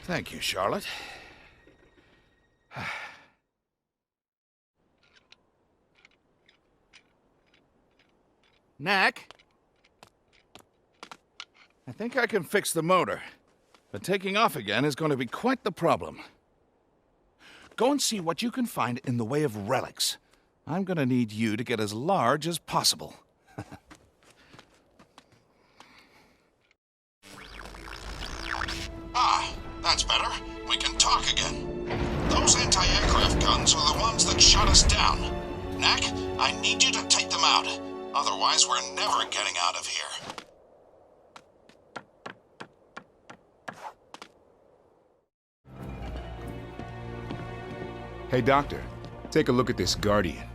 Thank you, Charlotte. Knack? I think I can fix the motor, but taking off again is going to be quite the problem. Go and see what you can find in the way of relics. I'm going to need you to get as large as possible. Ah, that's better. We can talk again. Those anti-aircraft guns were the ones that shot us down. Knack, I need you to take them out. Otherwise, we're never getting out of here. Hey, Doctor, take a look at this Guardian.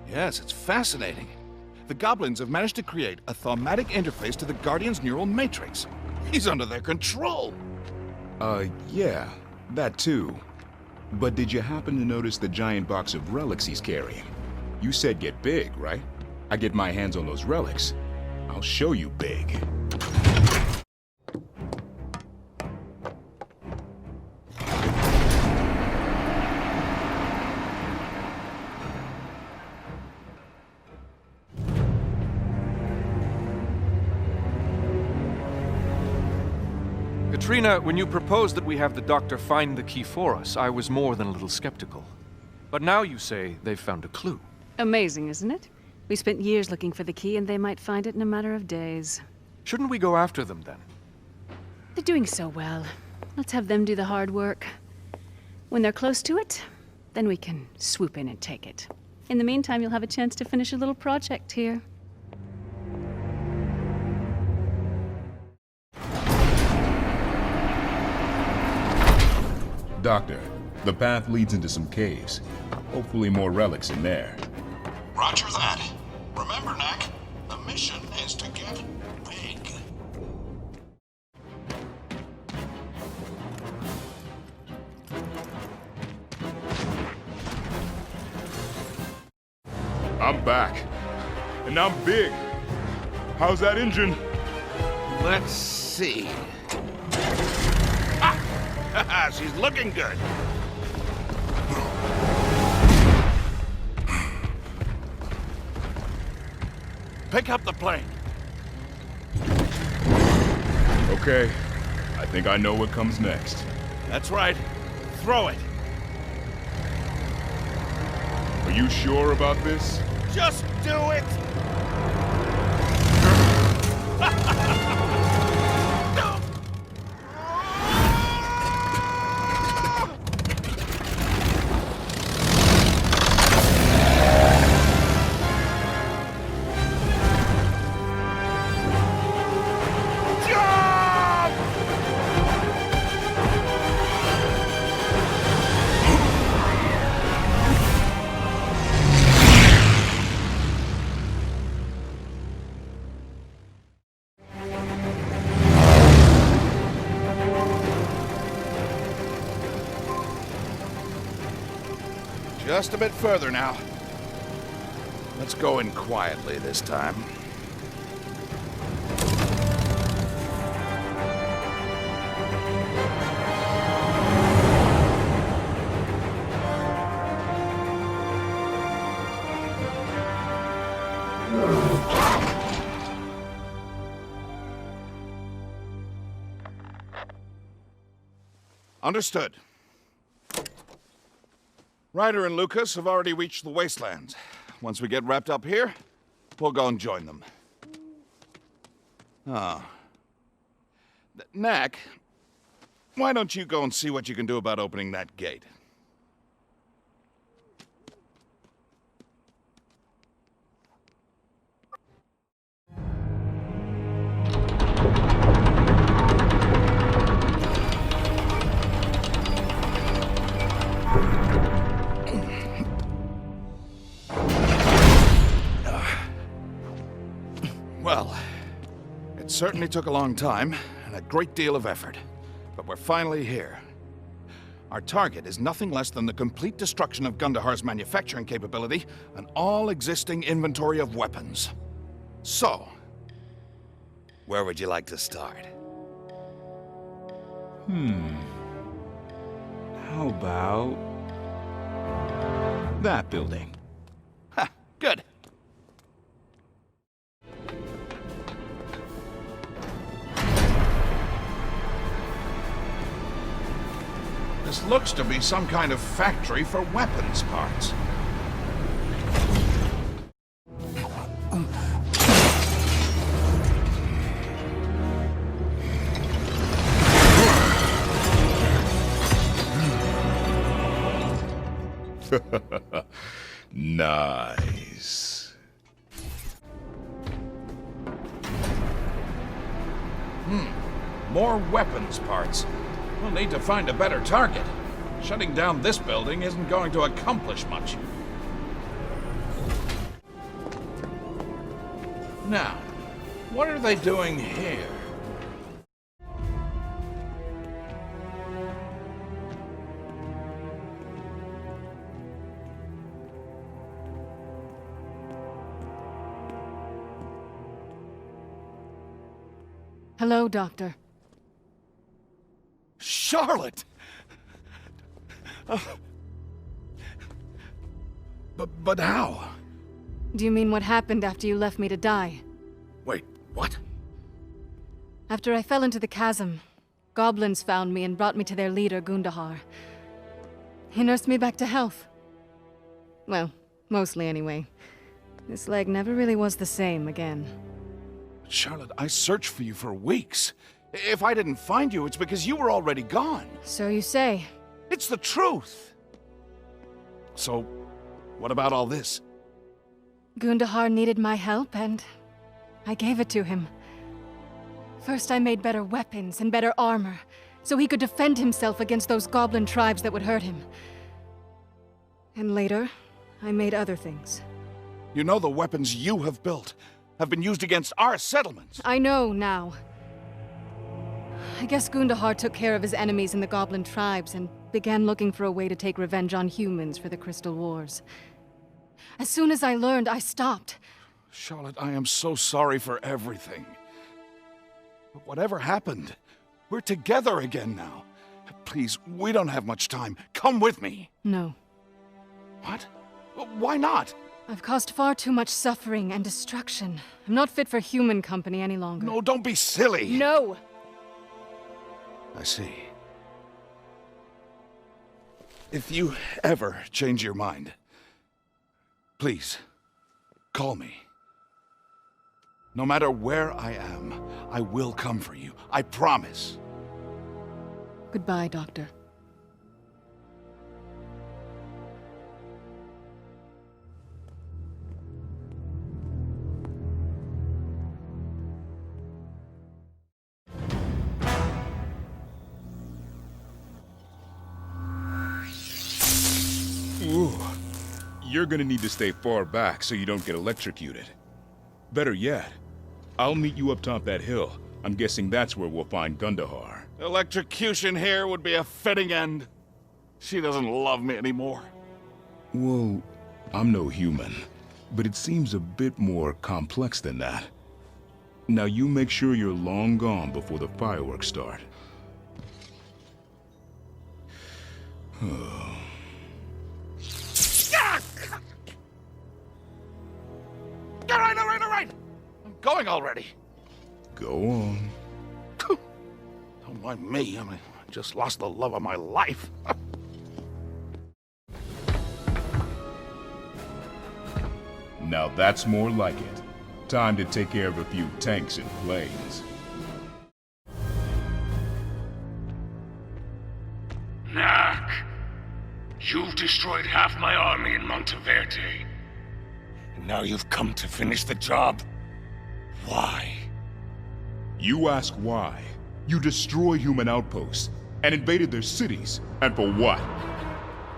Yes, it's fascinating. The goblins have managed to create a thaumatic interface to the Guardian's neural matrix. He's under their control. Yeah, that too. But did you happen to notice the giant box of relics he's carrying? You said get big, right? I get my hands on those relics, I'll show you big. Katrina, when you proposed that we have the doctor find the key for us, I was more than a little skeptical. But now you say they've found a clue. Amazing, isn't it? We spent years looking for the key, and they might find it in a matter of days. Shouldn't we go after them then? They're doing so well. Let's have them do the hard work. When they're close to it, then we can swoop in and take it. In the meantime, you'll have a chance to finish a little project here. Doctor, The path leads into some caves. Hopefully more relics in there. Roger that. Remember, Knack, the mission is to get big. I'm back. And I'm big. How's that engine? Let's see. Ah! She's looking good. Pick up the plane. Okay. I think I know what comes next. That's right. Throw it. Are you sure about this? Just do it! Just a bit further now. Let's go in quietly this time. Understood. Ryder and Lucas have already reached the wastelands. Once we get wrapped up here, we'll go and join them. Knack, why don't you go and see what you can do about opening that gate? Well, it certainly took a long time and a great deal of effort, but we're finally here. Our target is nothing less than the complete destruction of Gundahar's manufacturing capability and all existing inventory of weapons. So, where would you like to start? How about that building? Ha, good. This looks to be some kind of factory for weapons parts. Nice. More weapons parts. We'll need to find a better target. Shutting down this building isn't going to accomplish much. Now, what are they doing here? Hello, Doctor. Charlotte! But how? Do you mean what happened after you left me to die? Wait, what? After I fell into the chasm, goblins found me and brought me to their leader, Gundahar. He nursed me back to health. Well, mostly anyway. This leg never really was the same again. Charlotte, I searched for you for weeks. If I didn't find you, it's because you were already gone. So you say. It's the truth. So, what about all this? Gundahar needed my help, and I gave it to him. First I made better weapons and better armor, so he could defend himself against those goblin tribes that would hurt him. And later, I made other things. You know the weapons you have built have been used against our settlements. I know now. I guess Gundahar took care of his enemies in the goblin tribes and began looking for a way to take revenge on humans for the Crystal Wars. As soon as I learned, I stopped. Charlotte, I am so sorry for everything. But whatever happened, we're together again now. Please, we don't have much time. Come with me. No. What? Why not? I've caused far too much suffering and destruction. I'm not fit for human company any longer. No, don't be silly. No! I see. If you ever change your mind, please, call me. No matter where I am, I will come for you. I promise. Goodbye, Doctor. Ooh. You're gonna need to stay far back so you don't get electrocuted. Better yet, I'll meet you up top that hill. I'm guessing that's where we'll find Gundahar. Electrocution here would be a fitting end. She doesn't love me anymore. Well, I'm no human, but it seems a bit more complex than that. Now you make sure you're long gone before the fireworks start. All right. I'm going already. Go on. Don't mind me. I just lost the love of my life. Now that's more like it. Time to take care of a few tanks and planes. Knack! You've destroyed half my army in Monteverde. And now you've come to finish the job. Why? You ask why. You destroy human outposts and invaded their cities. And for what?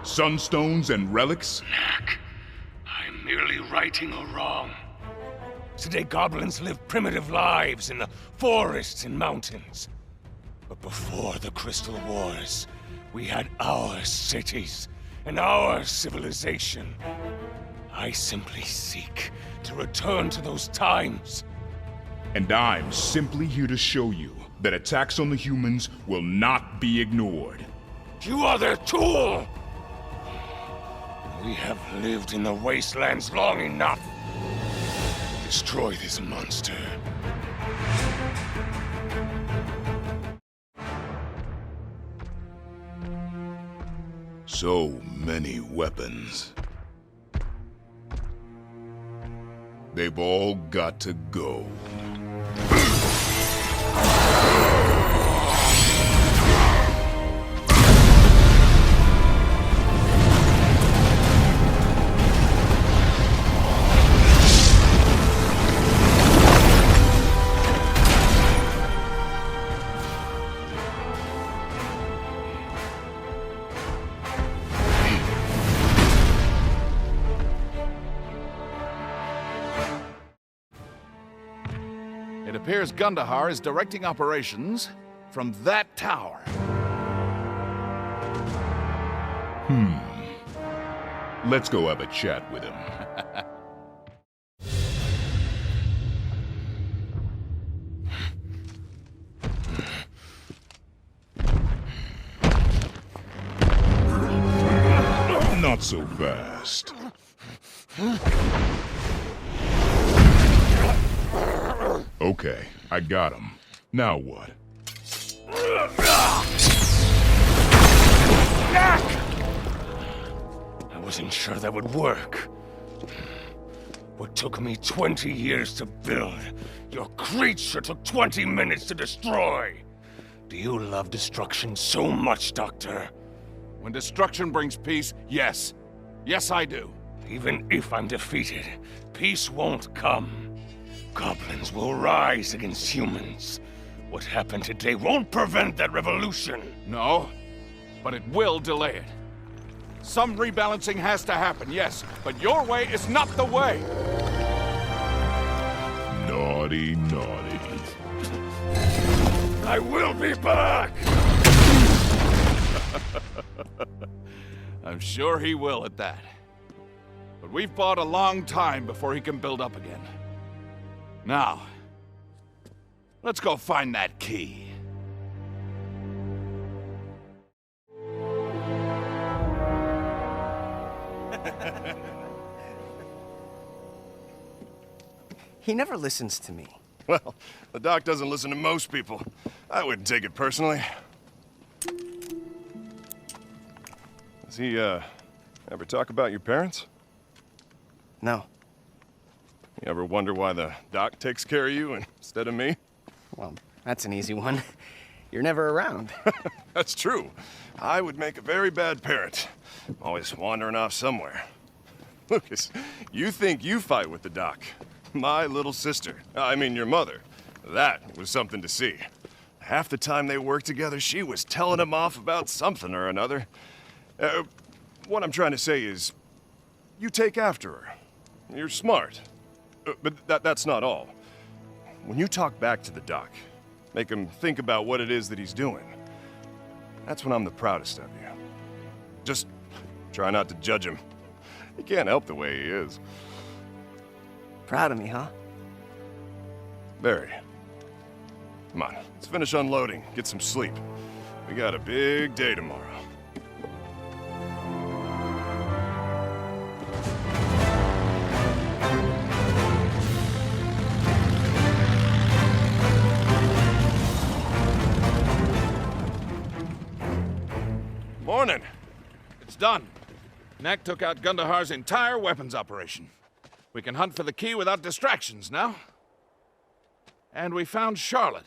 Sunstones and relics? Knack, I'm merely righting a wrong. Today goblins live primitive lives in the forests and mountains. But before the Crystal Wars, we had our cities and our civilization. I simply seek to return to those times. And I'm simply here to show you that attacks on the humans will not be ignored. You are their tool! We have lived in the wastelands long enough. Destroy this monster. So many weapons. They've all got to go. It appears Gundahar is directing operations from that tower. Let's go have a chat with him. Not so fast. Okay, I got him. Now what? I wasn't sure that would work. What took me 20 years to build, your creature took 20 minutes to destroy. Do you love destruction so much, Doctor? When destruction brings peace, yes. Yes, I do. Even if I'm defeated, peace won't come. Goblins will rise against humans. What happened today won't prevent that revolution. No, but it will delay it. Some rebalancing has to happen, yes, but your way is not the way. Naughty, naughty. I will be back! I'm sure he will at that. But we've fought a long time before he can build up again. Now, let's go find that key. He never listens to me. Well, the doc doesn't listen to most people. I wouldn't take it personally. Does he, ever talk about your parents? No. You ever wonder why the doc takes care of you instead of me? Well, that's an easy one. You're never around. That's true. I would make a very bad parent. Always wandering off somewhere. Lucas, you think you fight with the doc. My little sister. I mean, your mother. That was something to see. Half the time they worked together, she was telling him off about something or another. What I'm trying to say is, you take after her. You're smart. But that's not all. When you talk back to the doc, make him think about what it is that he's doing, that's when I'm the proudest of you. Just try not to judge him. You can't help the way he is. Proud of me, huh? Very. Come on, let's finish unloading, get some sleep. We got a big day tomorrow. Morning. It's done. Knack took out Gundahar's entire weapons operation. We can hunt for the key without distractions now. And we found Charlotte.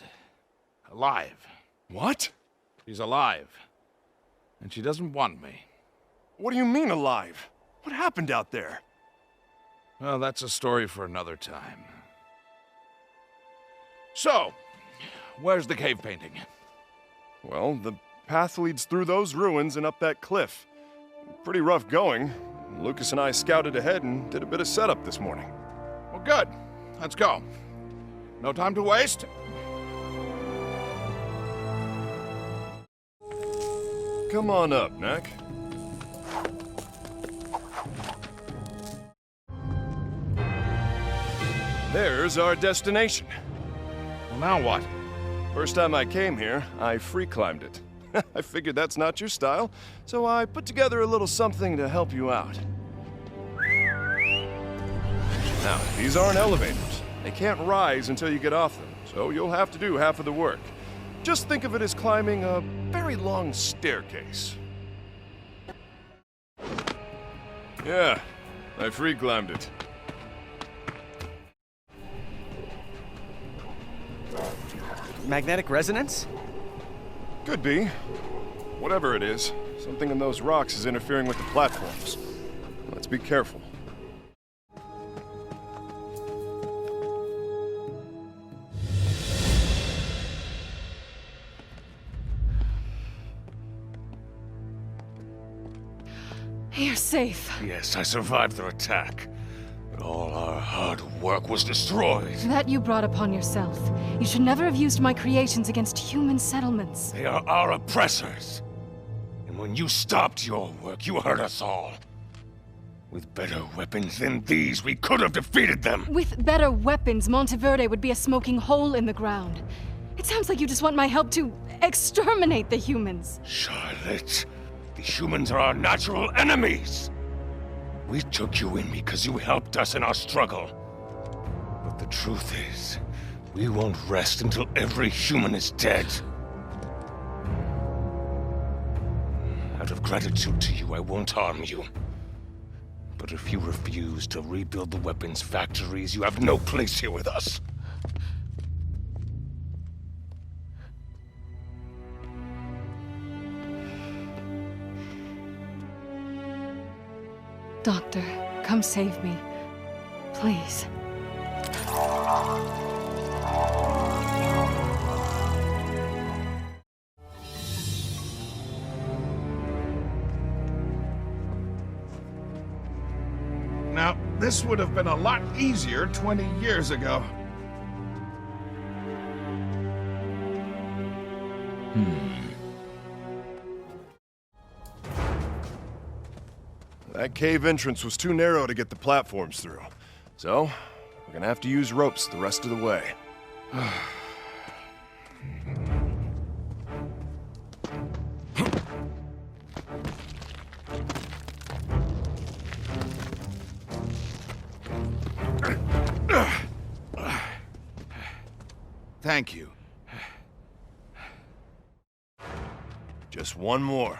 Alive. What? She's alive. And she doesn't want me. What do you mean alive? What happened out there? Well, that's a story for another time. So, where's the cave painting? Well, the path leads through those ruins and up that cliff. Pretty rough going. Lucas and I scouted ahead and did a bit of setup this morning. Well, good. Let's go. No time to waste. Come on up, Knack. There's our destination. Well, now what? First time I came here, I free climbed it. I figured that's not your style, so I put together a little something to help you out. Now, these aren't elevators. They can't rise until you get off them, so you'll have to do half of the work. Just think of it as climbing a very long staircase. Yeah, I free climbed it. Magnetic resonance? Could be. Whatever it is, something in those rocks is interfering with the platforms. Let's be careful. You're safe. Yes, I survived their attack. But all our hard work was destroyed. That you brought upon yourself. You should never have used my creations against human settlements. They are our oppressors. And when you stopped your work, you hurt us all. With better weapons than these, we could have defeated them. With better weapons, Monteverde would be a smoking hole in the ground. It sounds like you just want my help to exterminate the humans. Charlotte, the humans are our natural enemies. We took you in because you helped us in our struggle. But the truth is, we won't rest until every human is dead. Out of gratitude to you, I won't harm you. But if you refuse to rebuild the weapons factories, you have no place here with us. Doctor, come save me. Please. This would have been a lot easier 20 years ago. That cave entrance was too narrow to get the platforms through. So, we're gonna have to use ropes the rest of the way. Thank you. Just one more.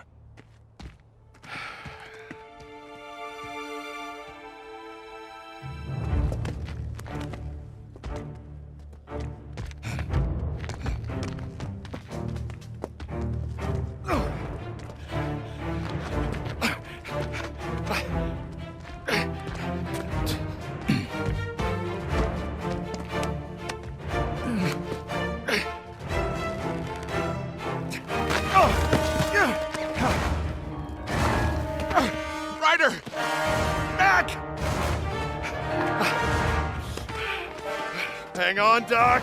Ryder! Knack! Hang on, Doc!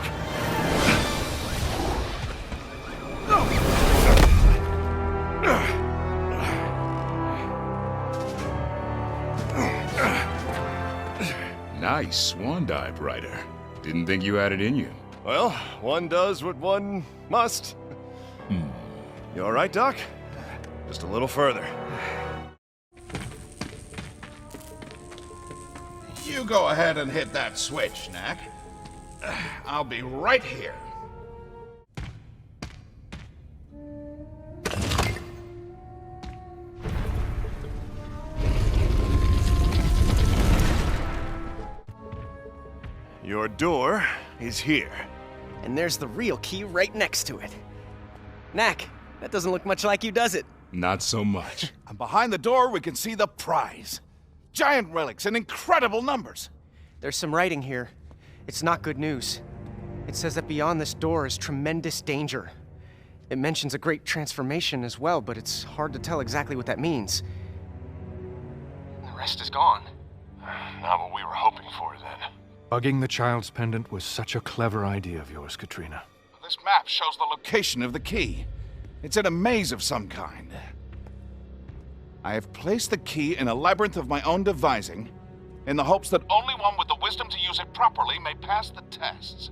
Nice swan dive, Ryder. Didn't think you had it in you. Well, one does what one must. You all right, Doc? Just a little further. You go ahead and hit that switch, Knack. I'll be right here. Your door is here. And there's the real key right next to it. Knack, that doesn't look much like you, does it? Not so much. And behind the door, we can see the prize. Giant relics in incredible numbers. There's some writing here. It's not good news. It says that beyond this door is tremendous danger. It mentions a great transformation as well, but it's hard to tell exactly what that means. The rest is gone. Not what we were hoping for, then. Bugging the child's pendant was such a clever idea of yours, Katrina. This map shows the location of the key. It's in a maze of some kind. I have placed the key in a labyrinth of my own devising, in the hopes that only one with the wisdom to use it properly may pass the tests.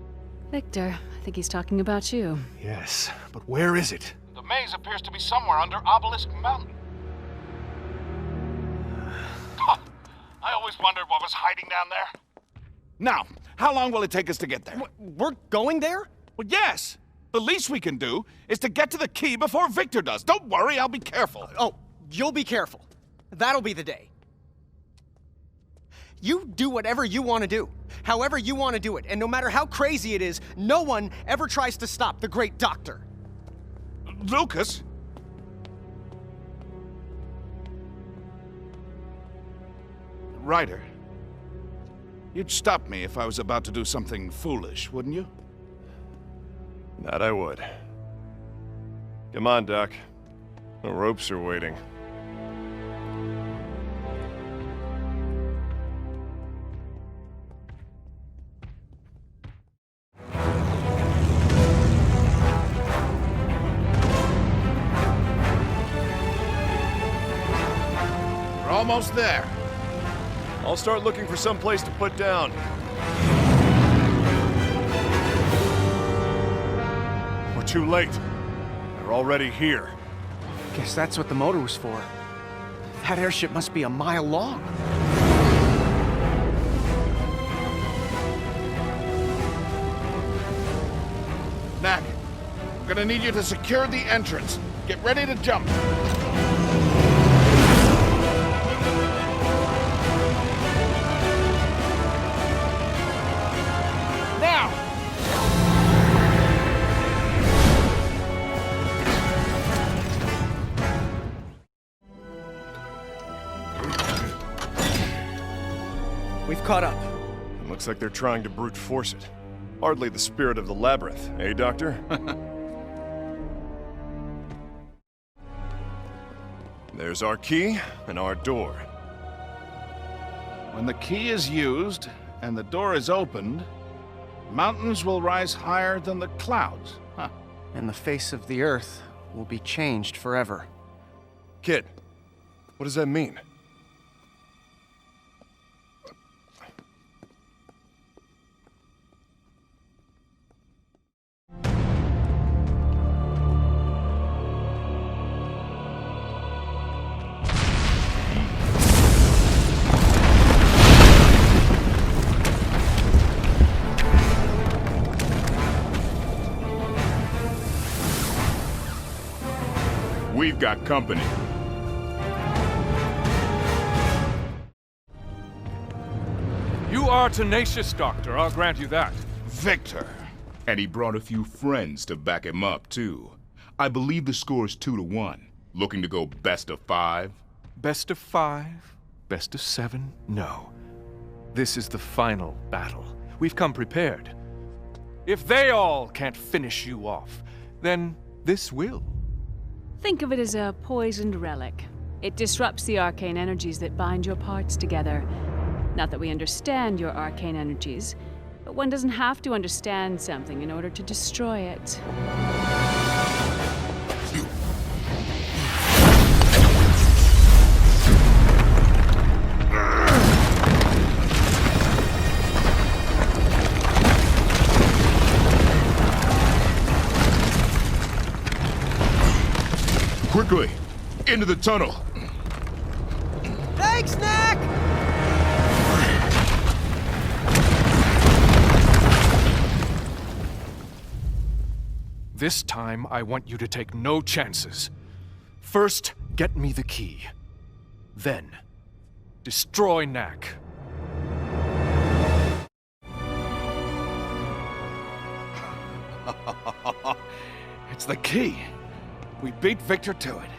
Victor, I think he's talking about you. Yes, but where is it? The maze appears to be somewhere under Obelisk Mountain. I always wondered what was hiding down there. Now, how long will it take us to get there? We're going there? Well, yes. The least we can do is to get to the key before Victor does. Don't worry, I'll be careful. Oh, you'll be careful. That'll be the day. You do whatever you want to do, however you want to do it, and no matter how crazy it is, no one ever tries to stop the great doctor. Lucas? Ryder, you'd stop me if I was about to do something foolish, wouldn't you? That I would. Come on, Doc. The ropes are waiting. We're almost there. I'll start looking for some place to put down. We're too late. They're already here. Guess that's what the motor was for. That airship must be a mile long. Knack, I'm gonna need you to secure the entrance. Get ready to jump. Now! We've caught up. It looks like they're trying to brute force it. Hardly the spirit of the labyrinth, eh, Doctor? There's our key and our door. When the key is used and the door is opened, mountains will rise higher than the clouds. Huh. And the face of the earth will be changed forever. Kid, what does that mean? We've got company. You are tenacious, Doctor. I'll grant you that. Victor. And he brought a few friends to back him up, too. I believe the score's 2-1. Looking to go best of 5? Best of 5? Best of 7? No. This is the final battle. We've come prepared. If they all can't finish you off, then this will. Think of it as a poisoned relic. It disrupts the arcane energies that bind your parts together. Not that we understand your arcane energies, but one doesn't have to understand something in order to destroy it. Quickly! Into the tunnel! Thanks, Knack! This time, I want you to take no chances. First, get me the key. Then, destroy Knack. It's the key. We beat Victor to it.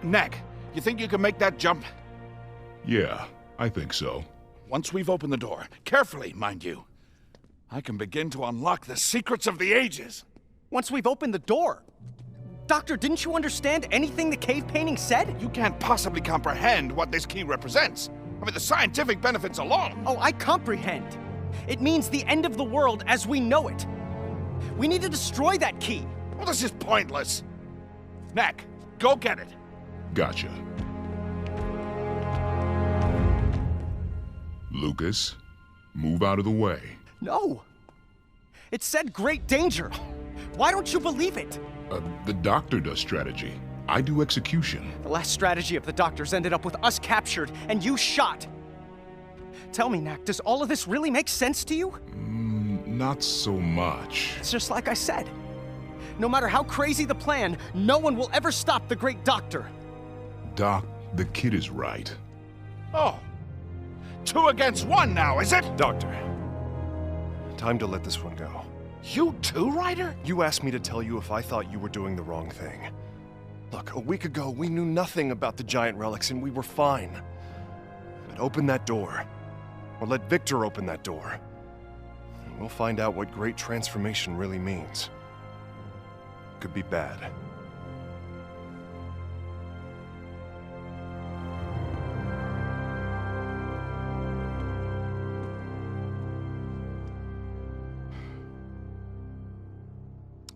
Knack, you think you can make that jump? Yeah, I think so. Once we've opened the door, carefully, mind you, I can begin to unlock the secrets of the ages. Once we've opened the door? Doctor, didn't you understand anything the cave painting said? You can't possibly comprehend what this key represents. I mean, the scientific benefits alone. Oh, I comprehend. It means the end of the world as we know it. We need to destroy that key. Well, this is pointless. Knack, go get it. Gotcha. Lucas, move out of the way. No. It said great danger. Why don't you believe it? The doctor does strategy. I do execution. The last strategy of the doctors ended up with us captured and you shot. Tell me, Knack, does all of this really make sense to you? Not so much. It's just like I said. No matter how crazy the plan, no one will ever stop the great doctor. Doc, the kid is right. Oh. 2 against 1 now, is it? Doctor, time to let this one go. You too, Ryder? You asked me to tell you if I thought you were doing the wrong thing. Look, a week ago, we knew nothing about the giant relics and we were fine. But open that door. Or let Victor open that door. And we'll find out what great transformation really means. Could be bad.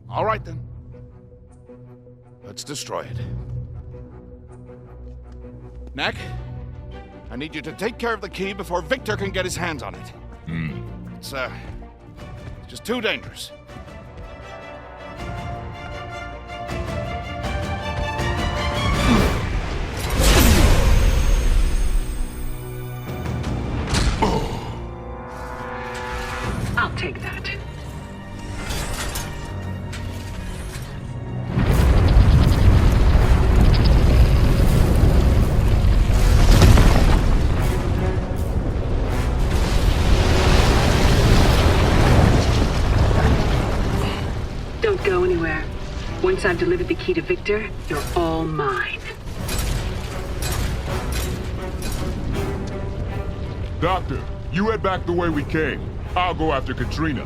All right, then. Let's destroy it. Knack, I need you to take care of the key before Victor can get his hands on it. It's just too dangerous. I'll take that. Don't go anywhere. Once I've delivered the key to Victor, you're all mine. Doctor, you head back the way we came. I'll go after Katrina.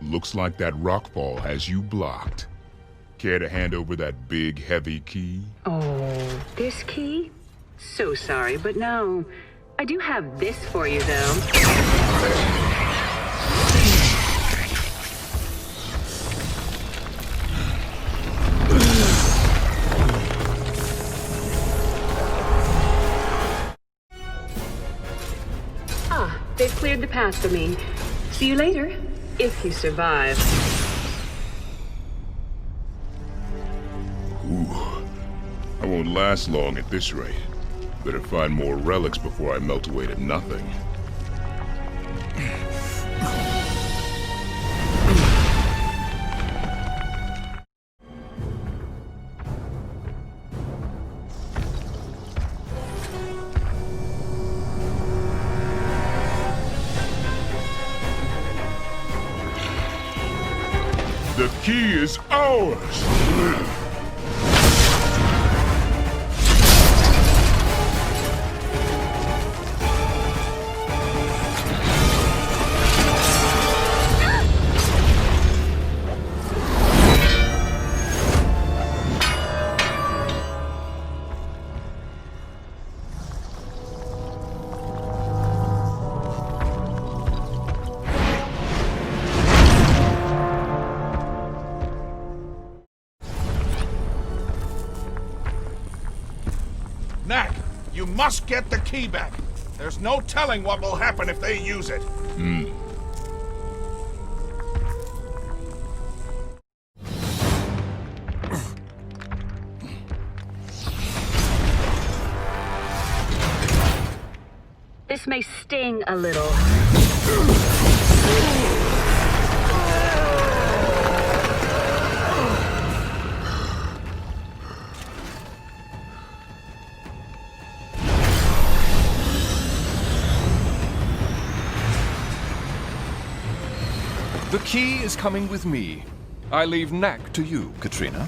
Looks like that rockfall has you blocked. Care to hand over that big, heavy key? Oh, this key? So sorry, but no. I do have this for you, though. They've cleared the path for me. See you later, if you survive. Ooh. I won't last long at this rate. Better find more relics before I melt away to nothing. The key is ours! Knack, you must get the key back. There's no telling what will happen if they use it. This may sting a little. The key is coming with me. I leave Knack to you, Katrina.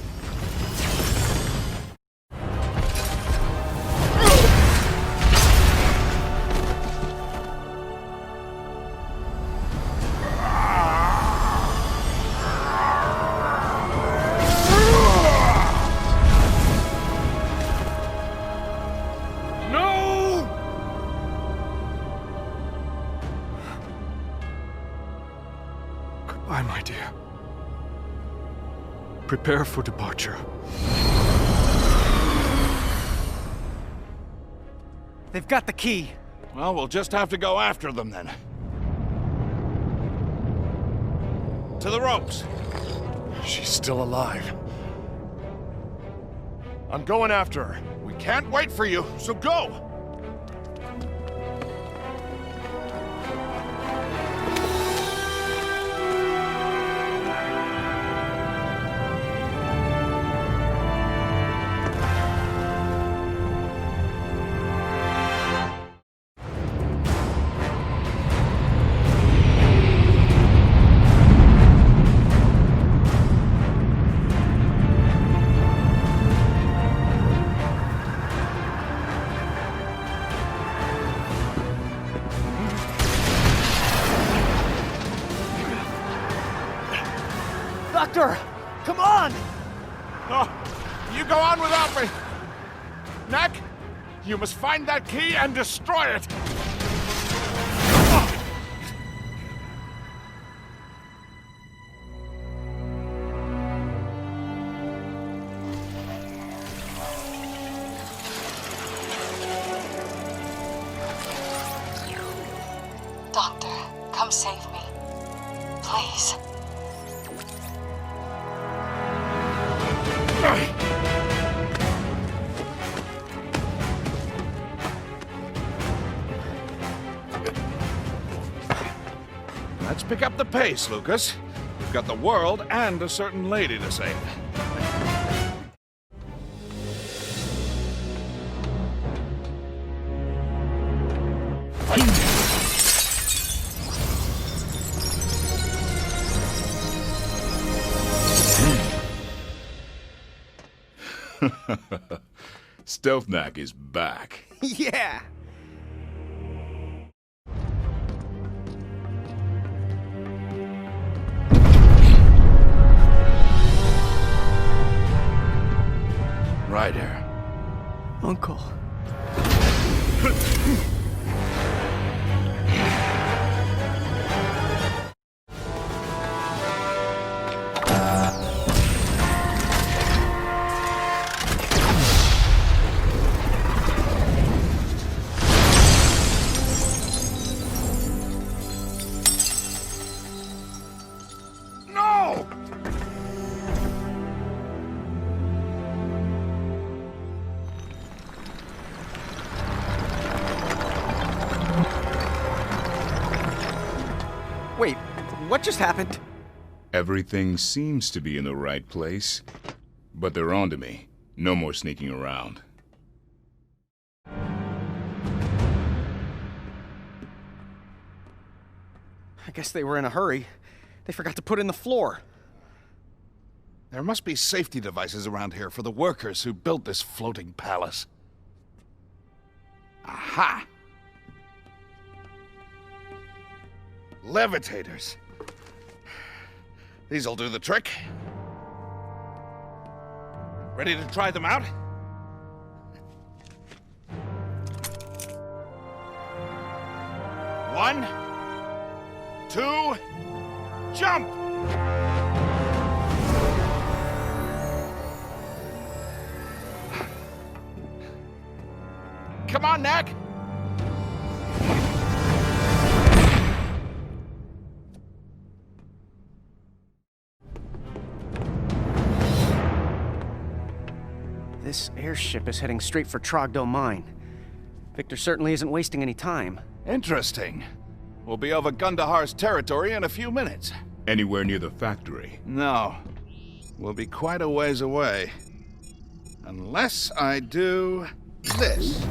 Goodbye, my dear. Prepare for departure. They've got the key. Well, we'll just have to go after them then. To the ropes. She's still alive. I'm going after her. We can't wait for you, so go! Doctor! Come on! Oh, you go on without me! Knack, you must find that key and destroy it! Doctor, come save me. Please. Let's pick up the pace, Lucas. We've got the world and a certain lady to save. Stealth Knack is back. Yeah! Ryder. Uncle. Wait, what just happened? Everything seems to be in the right place, but they're onto me. No more sneaking around. I guess they were in a hurry. They forgot to put in the floor. There must be safety devices around here for the workers who built this floating palace. Aha! Levitators. These'll do the trick. Ready to try them out? One, two, jump! Come on, Knack! This airship is heading straight for Trogdo Mine. Victor certainly isn't wasting any time. Interesting. We'll be over Gundahar's territory in a few minutes. Anywhere near the factory? No. We'll be quite a ways away. Unless I do this.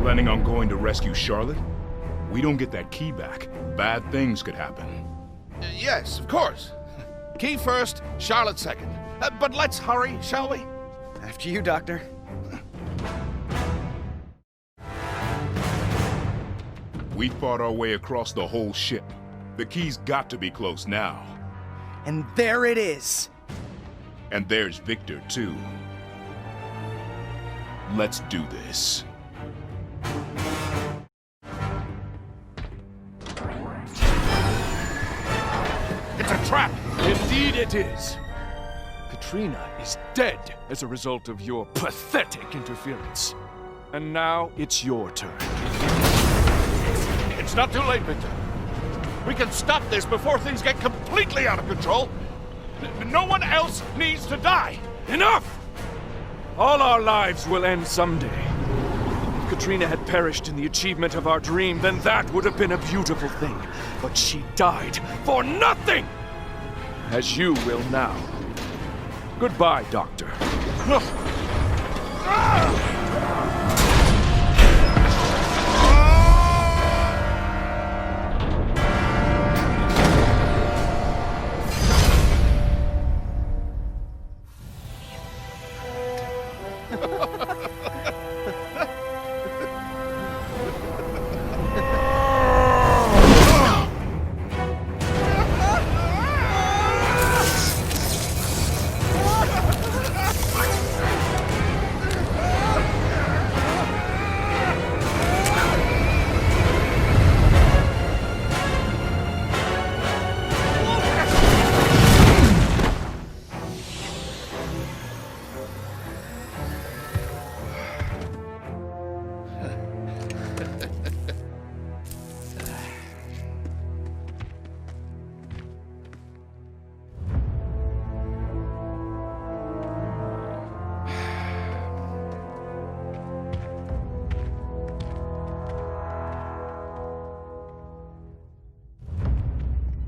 Planning on going to rescue Charlotte? We don't get that key back. Bad things could happen. Yes, of course. Key first, Charlotte second. But let's hurry, shall we? After you, Doctor. We fought our way across the whole ship. The key's got to be close now. And there it is! And there's Victor, too. Let's do this. It's a trap! Indeed it is! Katrina is dead as a result of your pathetic interference. And now it's your turn. It's not too late, Victor. We can stop this before things get completely out of control. No one else needs to die. Enough! All our lives will end someday. If Katrina had perished in the achievement of our dream, then that would have been a beautiful thing. But she died for nothing! As you will now. Goodbye, Doctor.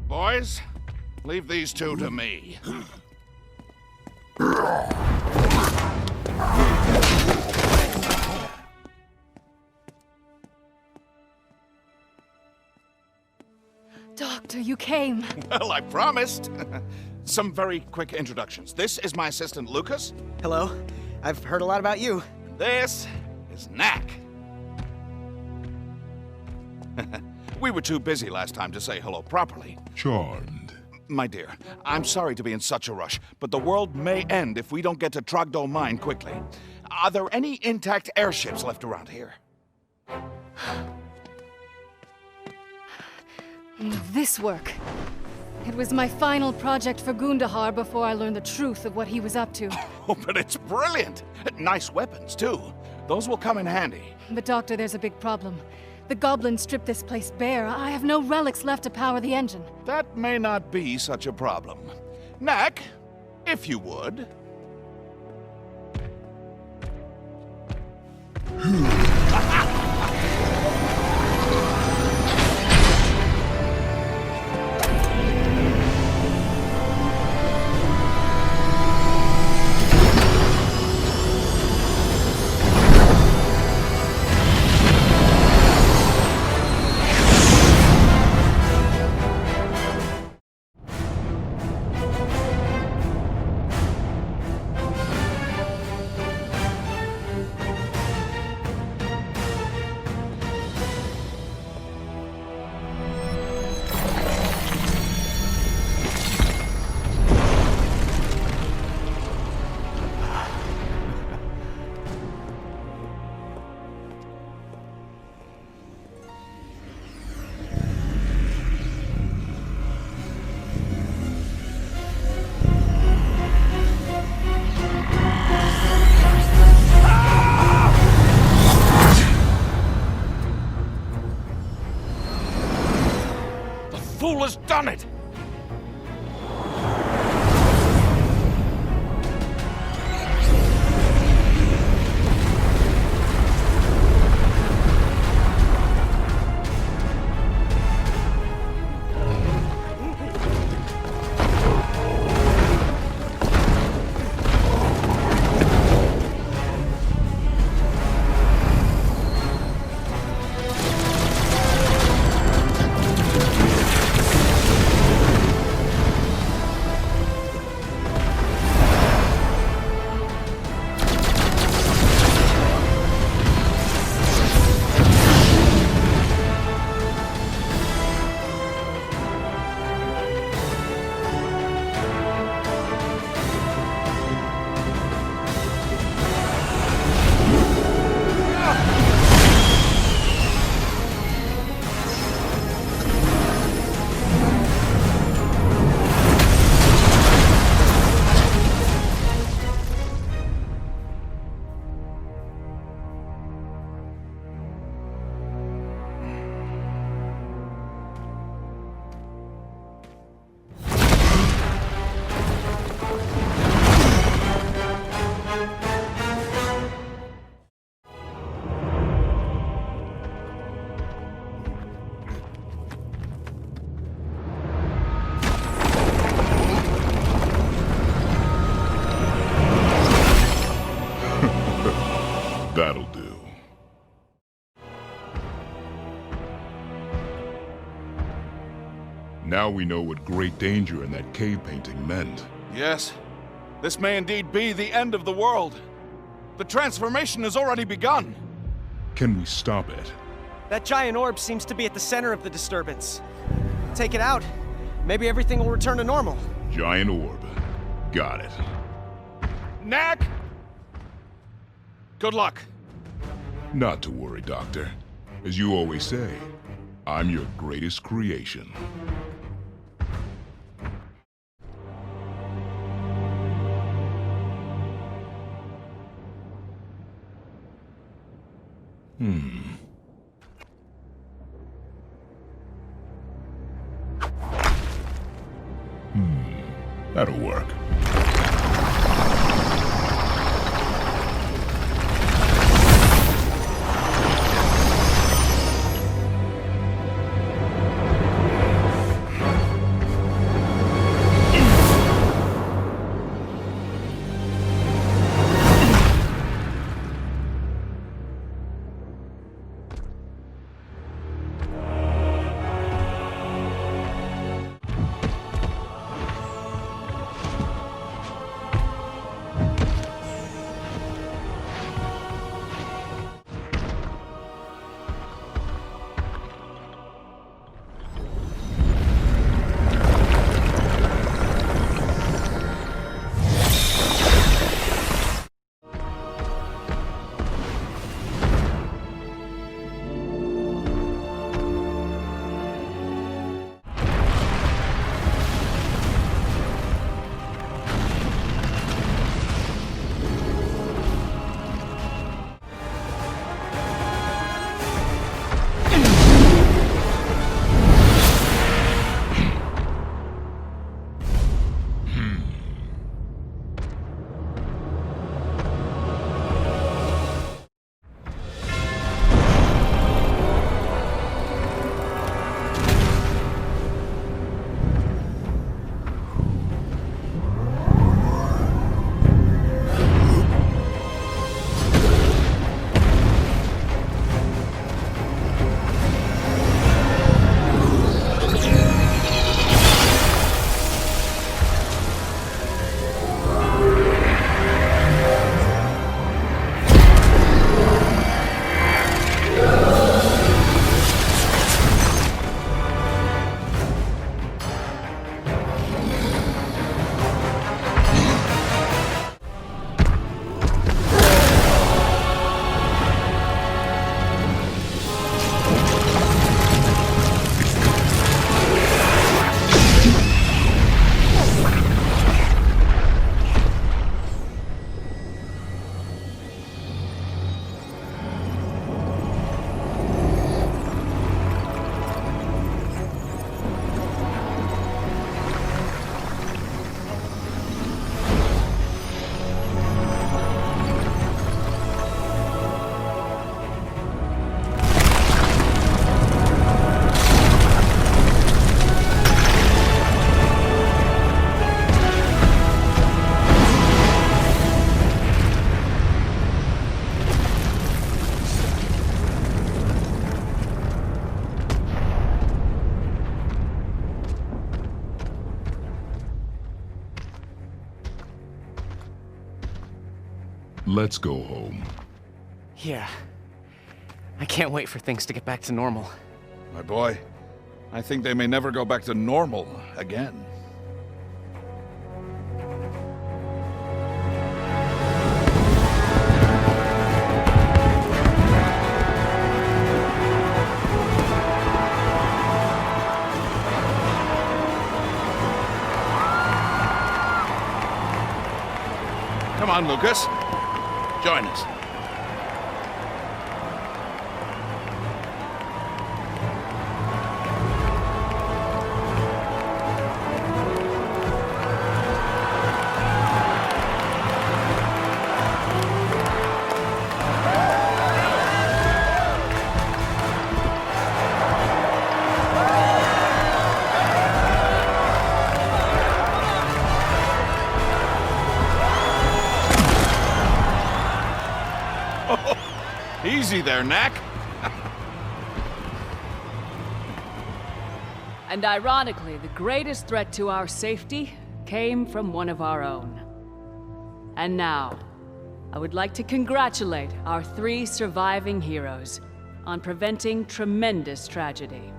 Boys, leave these two to me. Doctor, you came. Well, I promised. Some very quick introductions. This is my assistant, Lucas. Hello. I've heard a lot about you. This is Knack. We were too busy last time to say hello properly. Charmed. My dear, I'm sorry to be in such a rush, but the world may end if we don't get to Trogdo Mine quickly. Are there any intact airships left around here? This work. It was my final project for Gundahar before I learned the truth of what he was up to. Oh, but it's brilliant! Nice weapons, too. Those will come in handy. But Doctor, there's a big problem. The goblins stripped this place bare. I have no relics left to power the engine. That may not be such a problem. Knack, if you would. Fool has done it! That'll do. Now we know what great danger in that cave painting meant. Yes, this may indeed be the end of the world. The transformation has already begun. Can we stop it? That giant orb seems to be at the center of the disturbance. Take it out. Maybe everything will return to normal. Giant orb. Got it. Knack! Good luck. Not to worry, Doctor. As you always say, I'm your greatest creation. That'll work. Let's go home. Yeah. I can't wait for things to get back to normal. My boy, I think they may never go back to normal again. Come on, Lucas. Join us. Easy there, Knack. And ironically, the greatest threat to our safety came from one of our own. And now, I would like to congratulate our 3 surviving heroes on preventing tremendous tragedy.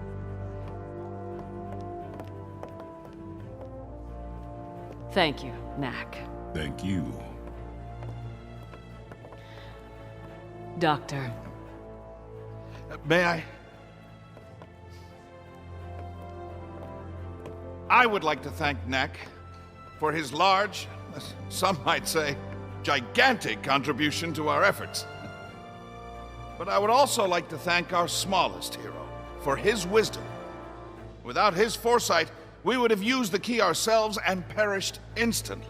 Thank you, Knack. Thank you. Doctor. May I? I would like to thank Knack for his large, some might say, gigantic contribution to our efforts. But I would also like to thank our smallest hero for his wisdom. Without his foresight, we would have used the key ourselves and perished instantly.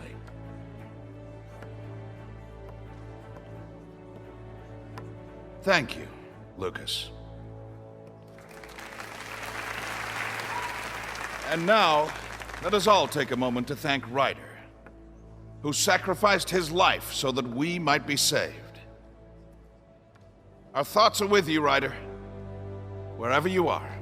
Thank you, Lucas. And now, let us all take a moment to thank Ryder, who sacrificed his life so that we might be saved. Our thoughts are with you, Ryder, wherever you are.